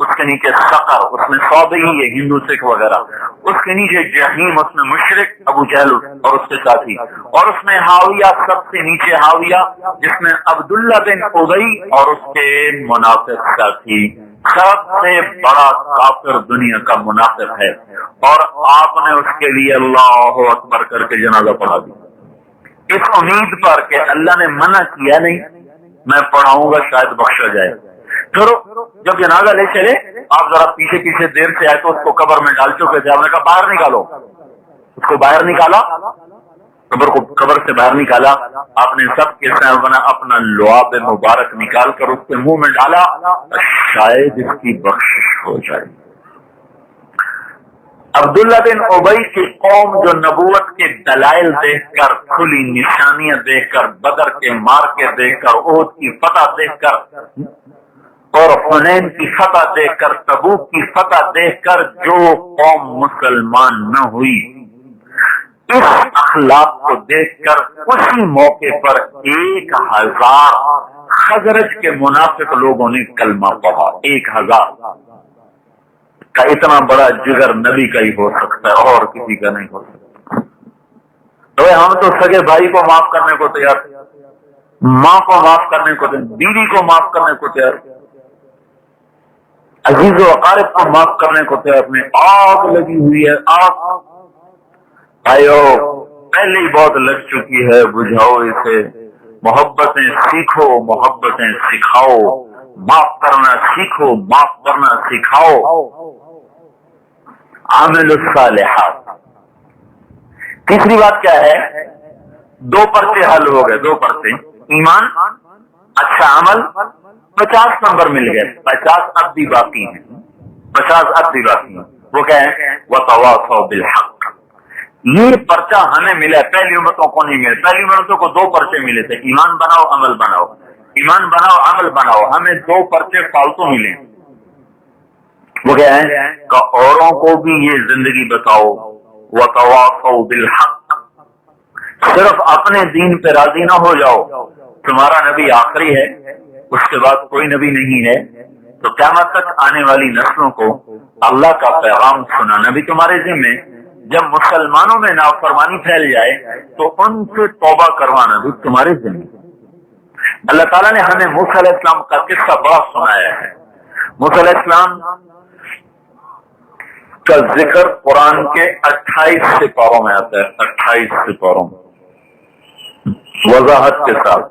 اس کے نیچے سقر، اس میں صوبئی ہے ہندو سکھ وغیرہ، اس کے نیچے جہنم، اس میں مشرک ابو جہل اور اس کے ساتھی، اور اس میں ہاویہ، سب سے نیچے ہاویہ جس میں عبداللہ بن ابی اور اس کے منافق ساتھی، سب سے بڑا کافر دنیا کا منافق ہے، اور آپ نے اس کے لیے اللہ اکبر کر کے جنازہ پڑھا دیا اس امید پر کہ اللہ نے منع کیا نہیں، میں پڑھاؤں گا شاید بخشا جائے۔ پھر جب جنازہ لے چلے، آپ ذرا پیچھے پیچھے دیر سے آئے تو اس کو قبر میں ڈال چکے تھے، آپ نے کہا باہر نکالو، اس کو باہر نکالا، قبر سے باہر نکالا، آپ نے سب کے سامنے اپنا لعاب مبارک نکال کر اس کے منہ میں ڈالا، شاید اس کی بخشش ہو جائے۔ عبداللہ بن ابی کی قوم جو نبوت کے دلائل دیکھ کر، کھلی نشانیاں دیکھ کر، بدر کے مارکے دیکھ کر، احد کی فتح دیکھ کر اور حنین کی فتح دیکھ کر، تبوک کی فتح دیکھ کر جو قوم مسلمان نہ ہوئی، اس اخلاق کو دیکھ کر اسی موقع پر 1000 خزرج کے منافق لوگوں نے کلمہ پڑھا۔ 1000 کا اتنا بڑا جگر نبی کا ہی ہو سکتا ہے، اور کسی کا نہیں ہو سکتا۔ تو ہم تو سگے بھائی کو معاف کرنے کو تیار، ماں کو معاف کرنے کو تیار، بیوی کو معاف کرنے کو تیار، عزیز و اقارب کو معاف کرنے کو تیار، اپنے آگ لگی ہوئی ہے، آگ آئیو پہلے ہی بہت لگ چکی ہے، بجھاؤ اسے، محبتیں سیکھو، محبتیں سکھاؤ، معاف کرنا سیکھو، معاف کرنا سکھاؤ، عامل الصالحات۔ تیسری بات کیا ہے؟ 2 پرچے حل ہو گئے، 2 پرچے، ایمان، اچھا عمل، 50 نمبر مل گئے، 50 اب بھی باقی ہیں، 50 اب بھی باقی ہیں۔ وہ کیا ہے؟ وَتَوَاصَوْا بِالْحَقِّ۔ یہ پرچہ ہمیں ملا، پہلی امتوں کو نہیں ملے، پہلی امتوں کو 2 پرچے ملے تھے، ایمان بناؤ عمل بناؤ، ایمان بناؤ عمل بناؤ، ہمیں 2 پرچے فالتو ملے۔ وہ کیا ہے کہ اوروں کو بھی یہ زندگی بتاؤ، وَتَوَاصَوْا بِالْحَقِّ، صرف اپنے دین پہ راضی نہ ہو جاؤ، تمہارا نبی آخری ہے، اس کے بعد کوئی نبی نہیں ہے، تو قیامت تک آنے والی نسلوں کو اللہ کا پیغام سنانا بھی تمہارے ذمہ، جب مسلمانوں میں نافرمانی پھیل جائے تو ان سے توبہ کروانا بھی تمہارے ذمہ۔ اللہ تعالیٰ نے ہمیں موسیٰ علیہ السلام کا قصہ بڑا سنایا ہے۔ موسیٰ علیہ السلام کا ذکر قرآن کے 28 سپاروں میں آتا ہے، 28 سپاروں وضاحت کے ساتھ،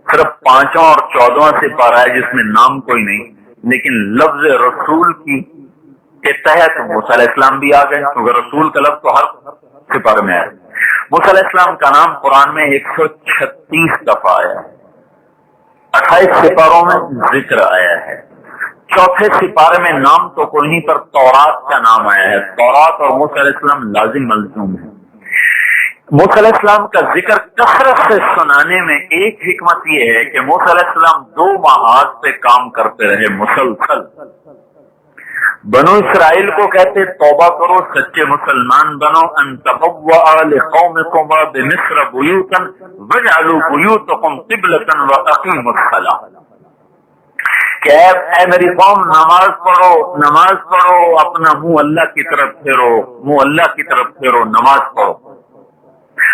صرف 5واں اور 14واں سپارہ ہے جس میں نام کوئی نہیں، لیکن لفظ رسول کی کے تحت موسیٰ علیہ السلام بھی آ گئے، کیونکہ رسول کا لفظ تو ہر سپارے میں آیا۔ موسیٰ علیہ السلام کا نام قرآن میں 136 دفعہ آیا ہے، 28 سپاروں میں ذکر آیا ہے، 4تھے سپارے میں نام تو کوئی نہیں، پر تورات کا نام آیا ہے، تورات اور موسیٰ علیہ السلام لازم ملزوم ہے۔ موسیٰ علیہ السلام کا ذکر کثرت سے سنانے میں ایک حکمت یہ ہے کہ موسیٰ علیہ السلام 2 محاذ سے کام کرتے رہے مسلسل۔ بنو اسرائیل کو کہتے توبہ کرو، سچے مسلمان بنو، ان تبوأ لقومکم بمصر بیوتا واجعلوا بیوتکم قبلۃ واقیموا الصلاۃ، کہ اے میری قوم نماز پڑھو، نماز پڑھو، اپنا منہ اللہ کی طرف پھیرو، منہ اللہ کی طرف پھیرو، نماز پڑھو۔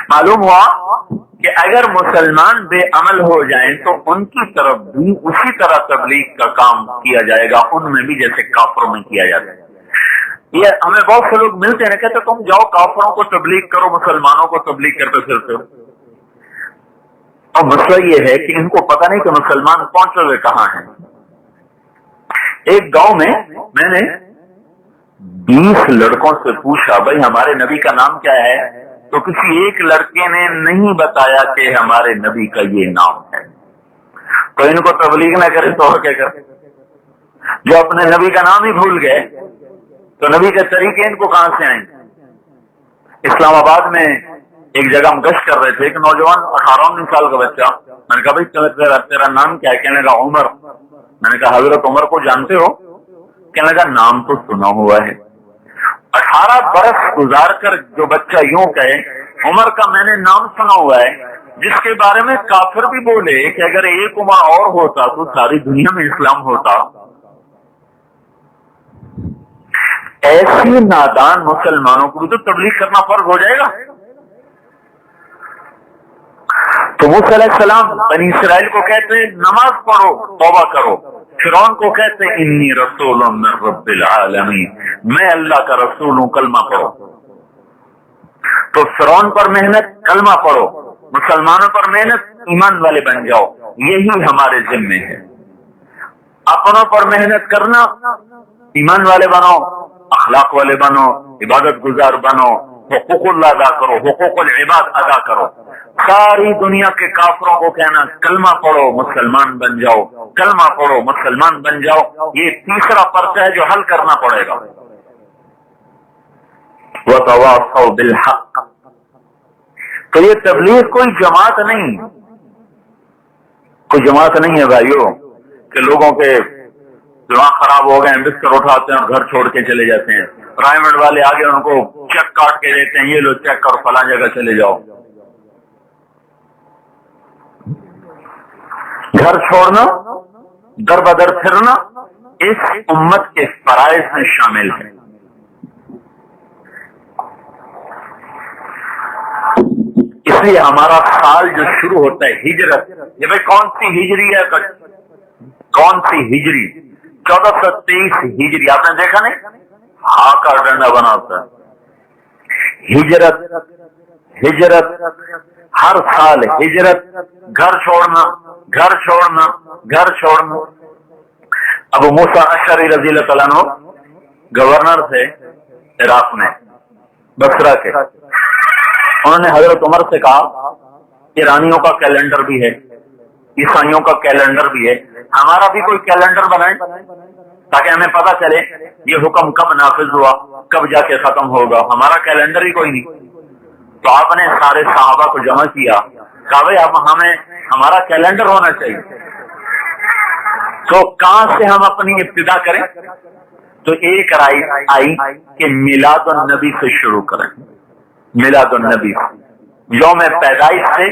معلوم ہوا کہ اگر مسلمان بے عمل ہو جائیں تو ان کی طرف بھی اسی طرح تبلیغ کا کام کیا جائے گا، ان میں بھی جیسے کافروں میں کیا جاتا ہے۔ یہ ہمیں بہت سے لوگ ملتے ہیں، کہتے تم جاؤ کافروں کو تبلیغ کرو، مسلمانوں کو تبلیغ کرتے پھرتے ہو۔ اور مسئلہ یہ ہے کہ ان کو پتہ نہیں کہ مسلمان پہنچے ہوئے کہاں ہیں۔ ایک گاؤں میں نے 20 لڑکوں سے پوچھا بھائی ہمارے نبی کا نام کیا ہے، تو کسی ایک لڑکے نے نہیں بتایا کہ ہمارے نبی کا یہ نام ہے۔ تو ان کو تبلیغ نہ کرے تو اور کیا کرے؟ جو اپنے نبی کا نام ہی بھول گئے تو نبی کے طریقے ان کو کہاں سے آئیں گے؟ اسلام آباد میں ایک جگہ ہم گشت کر رہے تھے، ایک نوجوان 18-19 سال کا بچہ، میں نے کہا بھائی تیرا نام کیا ہے؟ کہنے لگا عمر۔ میں نے کہا حضرت عمر کو جانتے ہو؟ کہنے لگا نام تو سنا ہوا ہے۔ 18 برس گزار کر جو بچہ یوں کہے عمر کا میں نے نام سنا ہوا ہے، جس کے بارے میں کافر بھی بولے کہ اگر ایک عمر اور ہوتا تو ساری دنیا میں اسلام ہوتا، ایسی نادان مسلمانوں کو تو تبلیغ کرنا فرض ہو جائے گا. تو موسیٰ علیہ السلام بنی اسرائیل کو کہتے نماز پڑھو توبہ کرو. فرعون کو کہتے انی رسول من رب العالمین، میں اللہ کا رسول ہوں، کلمہ پڑھو. تو فرعون پر محنت، کلمہ پڑھو. مسلمانوں پر محنت، ایمان والے بن جاؤ. یہی ہمارے ذمے ہے. اپنوں پر محنت کرنا، ایمان والے بنو، اخلاق والے بنو، عبادت گزار بنو، حقوق اللہ ادا کرو، حقوق العباد ادا کرو. ساری دنیا کے کافروں کو کہنا کلمہ پڑھو مسلمان بن جاؤ، کلمہ پڑھو مسلمان بن جاؤ. یہ تیسرا پرچہ ہے جو حل کرنا پڑے گا. وَتَوَاصَوْا بِالْحَقِّ. تو یہ تبلیغ کوئی جماعت نہیں، کوئی جماعت نہیں ہے بھائیو کہ لوگوں کے دماغ خراب ہو گئے ہیں، بستر اٹھاتے ہیں اور گھر چھوڑ کے چلے جاتے ہیں. پرائیویٹ والے آگے ان کو چیک کاٹ کے دیتے ہیں، یہ لو چیک اور فلاں جگہ چلے جاؤ. گھر چھوڑنا، در بدر پھرنا اس امت کے فرائض میں شامل ہے. اس لیے ہمارا سال جو شروع ہوتا ہے ہجرت، یہ بھائی کون سی ہجری ہے، کون سی ہجری؟ 1423 ہجری. آپ نے دیکھا نہیں ہاں کا ڈنڈا بنا ہوتا ہے. ہجرت ہجرت ہر سال ہجرت، گھر چھوڑنا گھر چھوڑنا گھر چھوڑنا. ابو موسیٰ اشعری رضی اللہ تعالیٰ عنہ گورنر تھے عراق میں، بصرہ کے. انہوں نے حضرت عمر سے کہا ایرانیوں کا کیلنڈر بھی ہے، عیسائیوں کا کیلنڈر بھی ہے، ہمارا بھی کوئی کیلنڈر بنائیں تاکہ ہمیں پتہ چلے یہ حکم کب نافذ ہوا، کب جا کے ختم ہوگا. ہمارا کیلنڈر ہی کوئی نہیں. تو آپ نے سارے صحابہ کو جمع کیا، کہا بھائی اب ہمیں ہمارا کیلنڈر ہونا چاہیے. تو کہاں سے ہم اپنی ابتدا کریں؟ تو ایک رائے آئی کہ میلاد النبی سے شروع کریں. میلاد النبی یوم پیدائش سے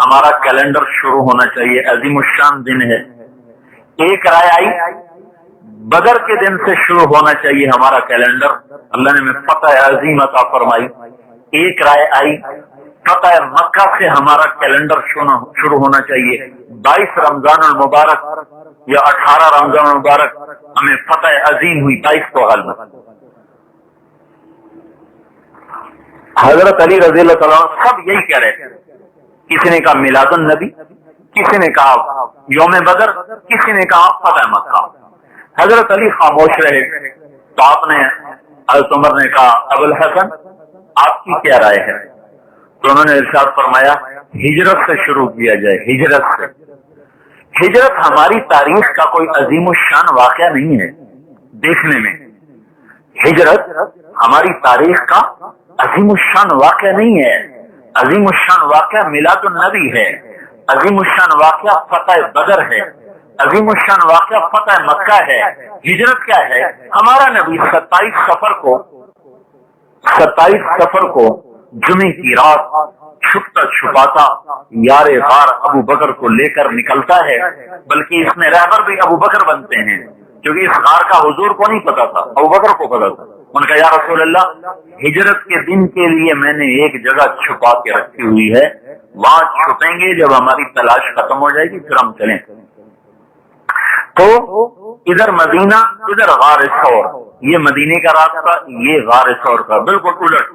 ہمارا کیلنڈر شروع ہونا چاہیے، عظیم الشان دن ہے. ایک رائے آئی بدر کے دن سے شروع ہونا چاہیے ہمارا کیلنڈر، اللہ نے ہمیں فتح عظیم عطا فرمائی. ایک رائے آئی فتح مکہ سے ہمارا کیلنڈر شروع ہونا چاہیے. 22 رمضان المبارک یا 18 رمضان المبارک ہمیں فتح عظیم ہوئی 22 کو حل میں. حضرت علی رضی اللہ تعالیٰ سب یہی کہہ رہے تھے. کسی نے کہا میلاد النبی، کسی نے کہا یوم بدر، کسی نے کہا فتح مکہ. حضرت علی خاموش رہے. تو آپ نے حضرت عمر نے کہا ابو الحسن آپ کی کیا رائے ہے؟ تو انہوں نے ارشاد فرمایا ہجرت سے شروع کیا جائے. ہجرت سے. ہجرت ہماری تاریخ کا کوئی عظیم الشان واقعہ نہیں ہے دیکھنے میں. ہجرت ہماری تاریخ کا عظیم الشان واقعہ نہیں ہے. عظیم الشان واقعہ میلاد النبی ہے. عظیم الشان واقعہ فتح بدر ہے. عظیم الشان واقعہ فتح مکہ ہے. ہجرت کیا ہے؟ ہمارا نبی 27 سفر کو جمعے کی رات چھپتا چھپاتا یار غار ابو بکر کو لے کر نکلتا ہے. بلکہ اس میں رہبر بھی ابو بکر بنتے ہیں کیونکہ اس غار کا حضور کو نہیں پتا تھا، ابو بکر کو پتا تھا. ان کا یا رسول اللہ ہجرت کے دن کے لیے میں نے ایک جگہ چھپا کے رکھی ہوئی ہے، وہاں چھپیں گے، جب ہماری تلاش ختم ہو جائے گی پھر ہم چلیں. تو ادھر مدینہ ادھر غار ثور، یہ مدینے کا راستہ، یہ غار ثور کا بالکل الٹ.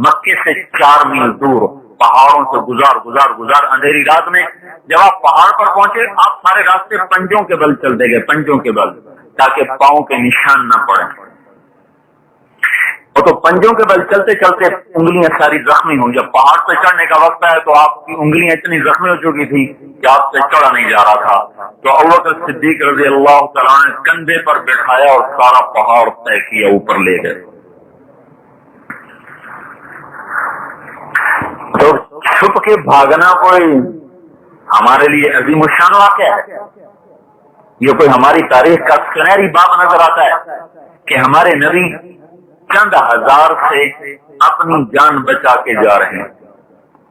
مکے سے 4 میل دور پہاڑوں سے گزار اندھیری رات میں جب آپ پہاڑ پر پہنچے آپ سارے راستے پنجوں کے بل چلتے گئے، پنجوں کے بل، تاکہ پاؤں کے نشان نہ پڑے. تو پنجوں کے بل چلتے چلتے انگلیاں ساری زخمی ہوں. جب پہاڑ پہ چڑھنے کا وقت ہے تو آپ کی انگلیاں اتنی زخمی ہو چکی تھی کہ آپ سے چڑھا نہیں جا رہا تھا. تو ابوبکر صدیق رضی اللہ تعالیٰ نے کندھے پر بٹھایا اور سارا پہاڑ طے کیا، اوپر لے گئے. تو چھپ کے بھاگنا کوئی ہمارے لیے عظیم الشان واقعہ ہے؟ یہ کوئی ہماری تاریخ کا سنہری باب نظر آتا ہے کہ ہمارے نبی چند ہزار سے اپنی جان بچا کے جا رہے ہیں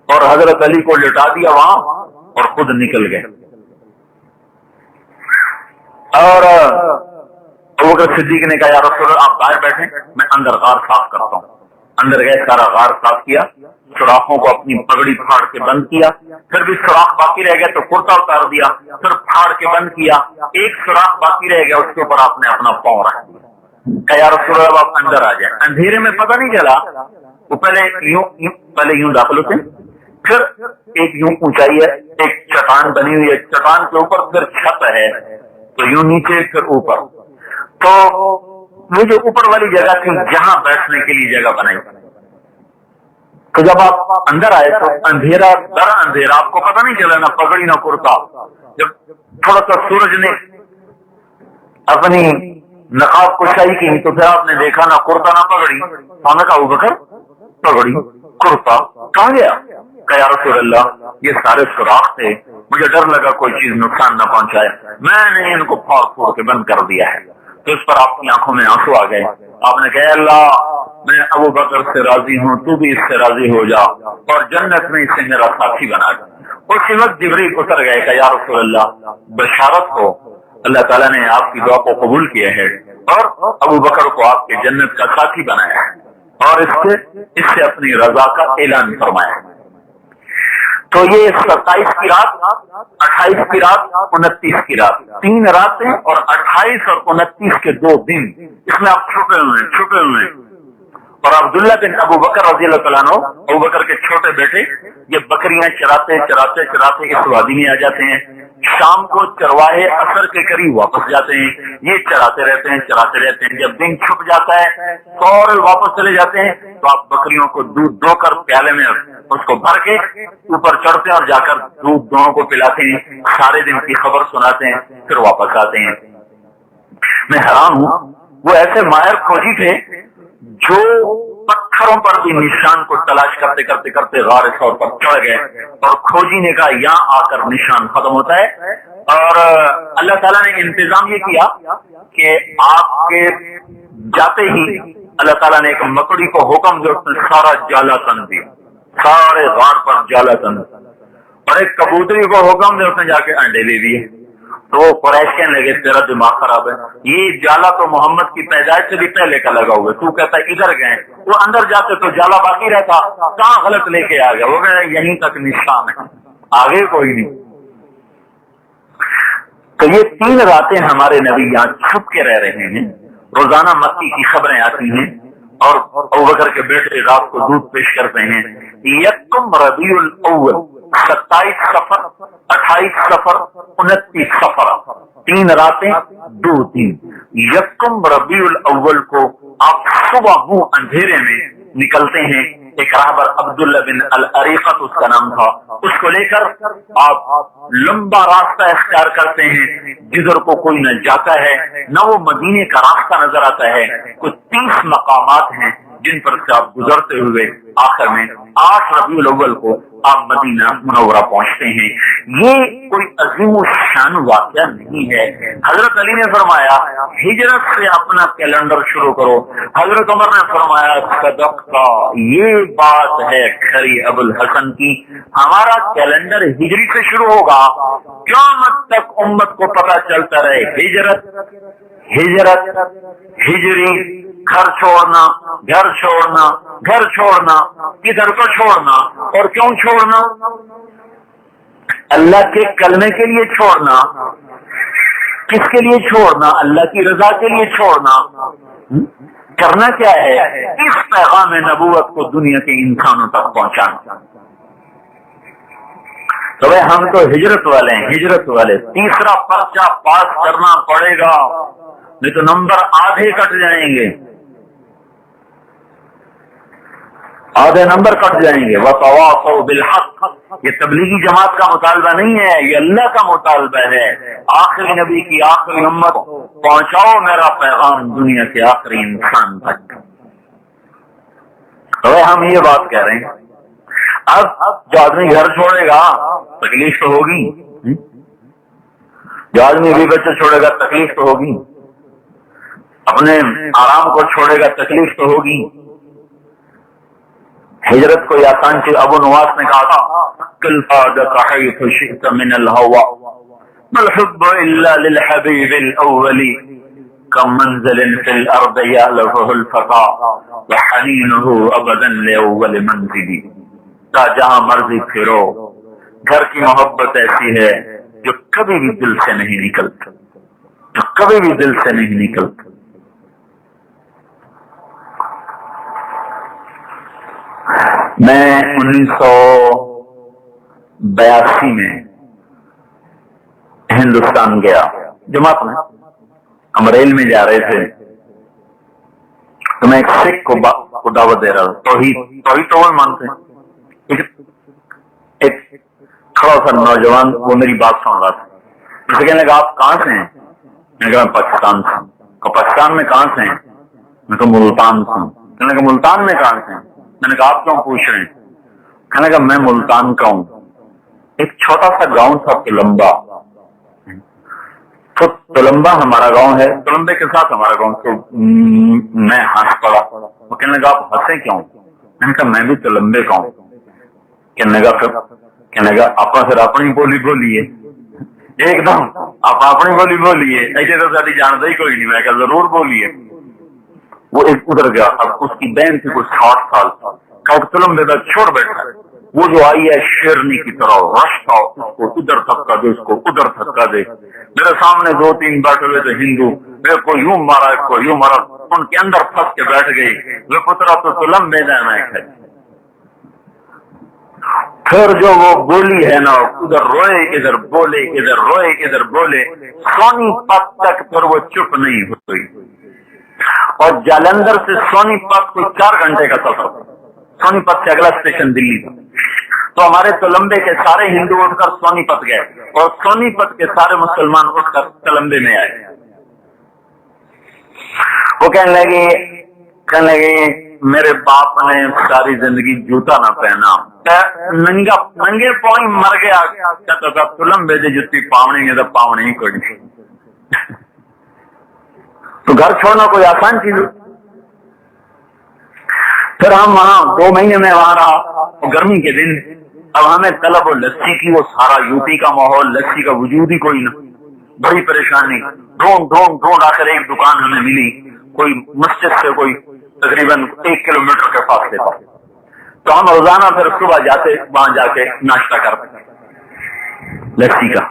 اور حضرت علی کو لٹا دیا وہاں اور خود نکل گئے. اور ابو بکر صدیق نے کہا یا رسول اللہ آپ باہر بیٹھیں میں اندر غار صاف کرتا ہوں. اندر گئے, سارا غار صاف کیا, سوراخوں کو اپنی پگڑی پھاڑ کے بند کیا, پھر بھی سوراخ باقی رہ گیا تو کرتا اتار دیا, پھر پھاڑ کے بند کیا, ایک سوراخ باقی رہ گیا اس کے اوپر آپ نے اپنا پاؤں رکھ دیا. کہ یا رسول اللہ آپ اندر آ جائیں. اندھیرے میں پتہ نہیں چلا, وہ پہلے یوں داخل ہوتے, پھر ایک یوں اونچائی ہے, ایک چٹان بنی ہوئی ہے, چٹان کے اوپر پھر چھت ہے, تو یوں نیچے پھر اوپر, تو وہ جو اوپر والی جگہ تھی جہاں بیٹھنے کے لیے جگہ بنائی. تو جب آپ اندر آئے تو اندھیرا در اندھیرا, آپ کو پتہ نہیں چلا نہ پگڑی نہ کرتا. جب تھوڑا سا سورج نے اپنی نقاب کشائی کی تو پھر آپ نے دیکھا نہ کرتا نہ پگڑی. ہم نے کہا ابو بکر پگڑی کرتا کہاں گیا؟ کہ یا رسول اللہ یہ سارے سوراخ تھے, مجھے ڈر لگا کوئی چیز نقصان نہ پہنچائے, میں نے ان کو پھاڑ پھوڑ کے بند کر دیا ہے. تو اس پر آپ کی آنکھوں میں آنسو آ گئے. آپ نے کہا اللہ میں ابو بکر سے راضی ہوں, تو بھی اس سے راضی ہو جا اور جنت میں اسے میرا ساتھی بنا دے. اسی وقت جبریل اتر گئے کہ یا رسول اللہ بشارت ہو, اللہ تعالیٰ نے آپ کی دعا کو قبول کیا ہے اور ابو بکر کو آپ کے جنت کا ساتھی بنایا ہے اور اس سے اپنی رضا کا اعلان فرمایا. تو یہ 27 کی رات, 28 کی رات, 29 کی رات, 3 راتیں اور 28 اور 29 کے 2 دن اس میں آپ چھپے ہوئے ہیں. اور عبداللہ بن ابو بکر رضی اللہ تعالیٰ عنہ, ابو بکر کے چھوٹے بیٹے, یہ بکریاں چراتے اس وادی میں آ جاتے ہیں. شام کو چرواہے عصر کے قریب واپس جاتے ہیں, یہ چراتے رہتے ہیں. جب دن چھپ جاتا ہے فوراً واپس چلے جاتے ہیں. تو آپ بکریوں کو دودھ دو کر پیالے میں اس کو بھر کے اوپر چڑھتے ہیں اور جا کر دودھ دونوں کو پلاتے ہیں, سارے دن کی خبر سناتے ہیں, پھر واپس آتے ہیں. میں حیران ہوں, وہ ایسے ماہر کھوجی تھے جو پتھروں پر بھی نشان کو تلاش کرتے غار ثور پر چڑھ گئے, اور کھوجی نے کہا یہاں آ کر نشان ختم ہوتا ہے. اور اللہ تعالیٰ نے انتظام یہ کیا کہ آپ کے جاتے ہی اللہ تعالیٰ نے ایک مکڑی کو حکم دیا, اس نے سارا جالا تن دیا, سارے غار پر جالا تن, اور ایک کبوتری کو حکم دیا, اس نے جا کے انڈے لے لیے. تو قریش کہنے لگے تیرا دماغ خراب ہے, یہ جالا تو محمد کی پیدائش سے بھی پہلے کا لگا ہوا ہے, تو کہتا ہے ادھر گئے, وہ اندر جاتے تو جالا باقی رہتا, کہاں غلط لے کے آ گیا, وہ کہہ رہے یہیں تک نشان ہے, آگے کوئی نہیں. تو یہ 3 راتیں ہمارے نبی یہاں چھپ کے رہ رہے ہیں. روزانہ مکی کی خبریں آتی ہیں اور ابو بکر کے بیٹے رات کو دودھ پیش کرتے ہیں. یکم ربیع الاول, 27 صفر, 28 صفر, 29 صفر, 3 راتیں 2 دن. یکم ربیع الاول کو آپ صبح منہ اندھیرے میں نکلتے ہیں. ایک راہبر عبداللہ بن العریقت اس کا نام تھا, اس کو لے کر آپ لمبا راستہ اختیار کرتے ہیں جدھر کو کوئی نہ جاتا ہے نہ وہ مدینے کا راستہ نظر آتا ہے. کچھ 30 مقامات ہیں جن پر سے آپ گزرتے ہوئے آخر میں 8 ربیع الاول کو آپ مدینہ منورہ پہنچتے ہیں. یہ کوئی عظیم الشان واقعہ نہیں ہے. حضرت علی نے فرمایا ہجرت سے اپنا کیلنڈر شروع کرو. حضرت عمر نے فرمایا صدقہ, یہ بات ہے کھری ابو الحسن کی, ہمارا کیلنڈر ہجری سے شروع ہوگا, قیامت تک امت کو پتہ چلتا رہے ہجرت ہجری, گھر چھوڑنا, کدھر کو چھوڑنا اور کیوں چھوڑنا, اللہ کے کلمے کے لیے چھوڑنا, کس کے لیے چھوڑنا, اللہ کی رضا کے لیے چھوڑنا. کرنا کیا ہے, اس پیغام نبوت کو دنیا کے انسانوں تک پہنچانا. تو بھائی ہم تو ہجرت والے. تیسرا پرچہ پاس کرنا پڑے گا, نہیں تو نمبر آدھے کٹ جائیں گے, آدھے نمبر کٹ جائیں گے. وَتَوَاصَوْا بِالْحَقِّ, یہ تبلیغی جماعت کا مطالبہ نہیں ہے, یہ اللہ کا مطالبہ ہے. آخری نبی کی آخری امت پہنچاؤ میرا پیغام دنیا کے آخری انسان تک. تو ہم یہ بات کہہ رہے ہیں. اب جو آدمی گھر چھوڑے گا تکلیف تو ہوگی, جو آدمی بھی بچے چھوڑے گا تکلیف تو ہوگی, اپنے آرام کو چھوڑے گا تکلیف تو ہوگی. ہجرت کوئی آسان چیز, ابو نواس نے کہا تھا کل فادک حیث شئت من الہوا ما الحب الا للحبیب الاولی. کم منزل فی الارض یالفہ الفقا وحنینہ ابدا لاول منزلی، تا جہاں مرضی پھرو گھر کی محبت ایسی ہے جو کبھی بھی دل سے نہیں نکلتی، جو کبھی بھی دل سے نہیں نکلتی۔ میں 1982 میں ہندوستان گیا جماعت میں، ہم ریل میں جا رہے تھے تو میں ایک سکھ کو دعوت دے رہا ہوں، توحید تو وہ مانتے ہیں۔ ایک کھڑا سا نوجوان وہ میری بات سن رہا تھا، اسے کہنے لگا آپ کہاں سے ہیں؟ میں نے کہا پاکستان سے۔ پاکستان میں کہاں سے ہیں؟ میں کہا ملتان سے۔ میں نے کہا ملتان میں کہاں سے ہیں؟ میں نے کہا آپ کیوں پوچھ رہے ہیں؟ کہنے لگا میں ملتان کا ہوں، ایک چھوٹا سا گاؤں تھا تلمبا، تو تلمبا ہمارا گاؤں ہے، تلمبے کے ساتھ ہمارا گاؤں، تو میں ہنس پڑا۔ وہ کہنے لگا آپ ہنسے کیوں؟ میں نے کہا میں بھی تلمبے کا ہوں۔ کہنے لگا آپ پھر اپنی بولی بولیے، ایک دم آپ اپنی بولی بولیے، ایسے تو ساری جانتا ہی کوئی نہیں۔ میں کہا ضرور بولیے۔ وہ ایک ادھر گیا، اب اس کی بہن تھی کوئی 60 سال، تلمبے کا چھوڑ بیٹھا، وہ جو آئی ہے شیرنی کی طرح رش تھا، اس کو ادھر دھکا دے، اس کو ادھر دھکا دے۔ میرے سامنے 2-3 بیٹھے ہوئے تھے ہندو، میرے کو یوں مارا، ایک کو یوں مارا، ان کے اندر پھنس کے بیٹھ گئی۔ وہ پترا تو تلمبے دا میں کھڑی۔ پھر جو وہ بولی ہے نا، ادھر روئے ادھر بولے، ادھر روئے ادھر بولے، سونی پت تک پھر وہ چپ نہیں ہوئی۔ اور جالندھر سے سونی پت کوئی 4 گھنٹے کا سفر، سونی پت سے اگلا اسٹیشن دلی تھا۔ تو ہمارے تلمبے کے سارے ہندو اٹھ کر سونی پت گئے اور سونی پت کے سارے مسلمان اٹھ کر تلمبے میں آئے۔ وہ کہنے لگے میرے باپ نے ساری زندگی جوتا نہ پہنا، ننگے پاؤں مر گیا، کہتا تھا تلمبے دی جتی پاونی ہے تو پاونی ہی کوئی نہیں۔ تو گھر چھوڑنا کوئی آسان چیز ہے؟ پھر ہم وہاں 2 مہینے میں وہاں رہا، گرمی کے دن، اب ہمیں طلب و لسی کی، وہ سارا یوپی کا ماحول، لسی کا وجود ہی کوئی نہ، بڑی پریشانی، ڈھونڈ آخر ایک دکان ہمیں ملی، کوئی مسجد سے کوئی تقریباً 1 کلومیٹر کے فاصلے پر۔ تو ہم روزانہ پھر صبح جاتے، وہاں جا کے ناشتہ کرتے لسی کا۔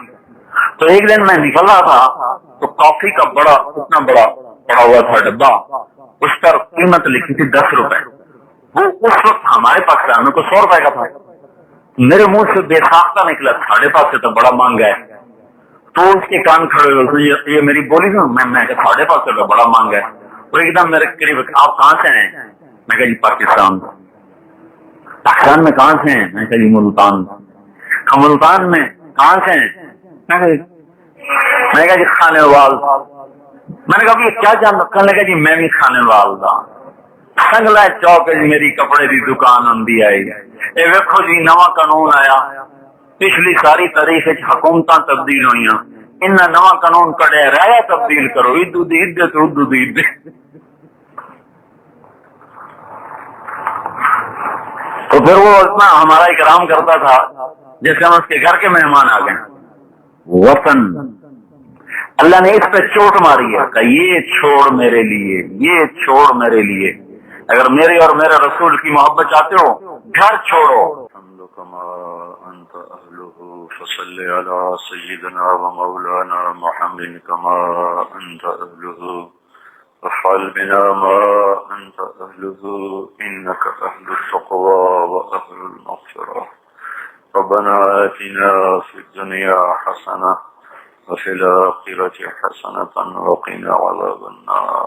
تو ایک دن میں نکل رہا تھا تو کافی کا بڑا اتنا بڑا پڑا ہوا تھا ڈبا، اس پر قیمت لکھی تھی 10 روپے۔ وہ اس وقت ہمارے پاکستان میں کو 100 روپے کا تھا۔ میرے منہ سے بے ساختہ نکلا 5.5 تو بڑا مانگا ہے۔ تو اس کے کان کھڑے ہوئے، یہ میری بولی نا، میں 5.5 کا بڑا مانگا ہے۔ وہ ایک دم میرے قریب، آپ کہاں سے ہیں؟ میں کہا جی پاکستان میں کہاں سے ہیں؟ میں کہا جی ملتان۔ ملتان میں کہاں سے ہیں؟ میں کہا جی خانے وال۔ میں نے کہا یہ کیا جانتا؟ کہنے لگا جی میں بھی خانے وال دا، سنگلا چوک جی میری کپڑے دی دکان آندی آئی۔ اے ویکھو جی نواں قانون آیا، پچھلی ساری تاریخ حکومتاں تبدیل ہوئیاں، انہاں نواں قانون کڈیا، رایا تبدیل کرو، ادو دی عدت ادو دی عدت۔ تو پھر وہ اتنا ہمارا اکرام کرتا تھا جیسے ہم اس کے گھر کے مہمان آ گئے۔ وطن اللہ نے اس پہ چوٹ ماری ہے کہ یہ چھوڑ میرے لیے، یہ چھوڑ میرے لیے۔ اگر میرے اور میرے رسول کی محبت چاہتے ہو گھر چھوڑو۔ فصل على سيدنا ومولانا محمد كما أنت أهله وافعل بنا ما أنت أهله إنك أهل التقوى وأهل المغفرة. ربنا آتنا في الدنيا حسنة وفي الآخرة حسنة وقنا عذاب النار.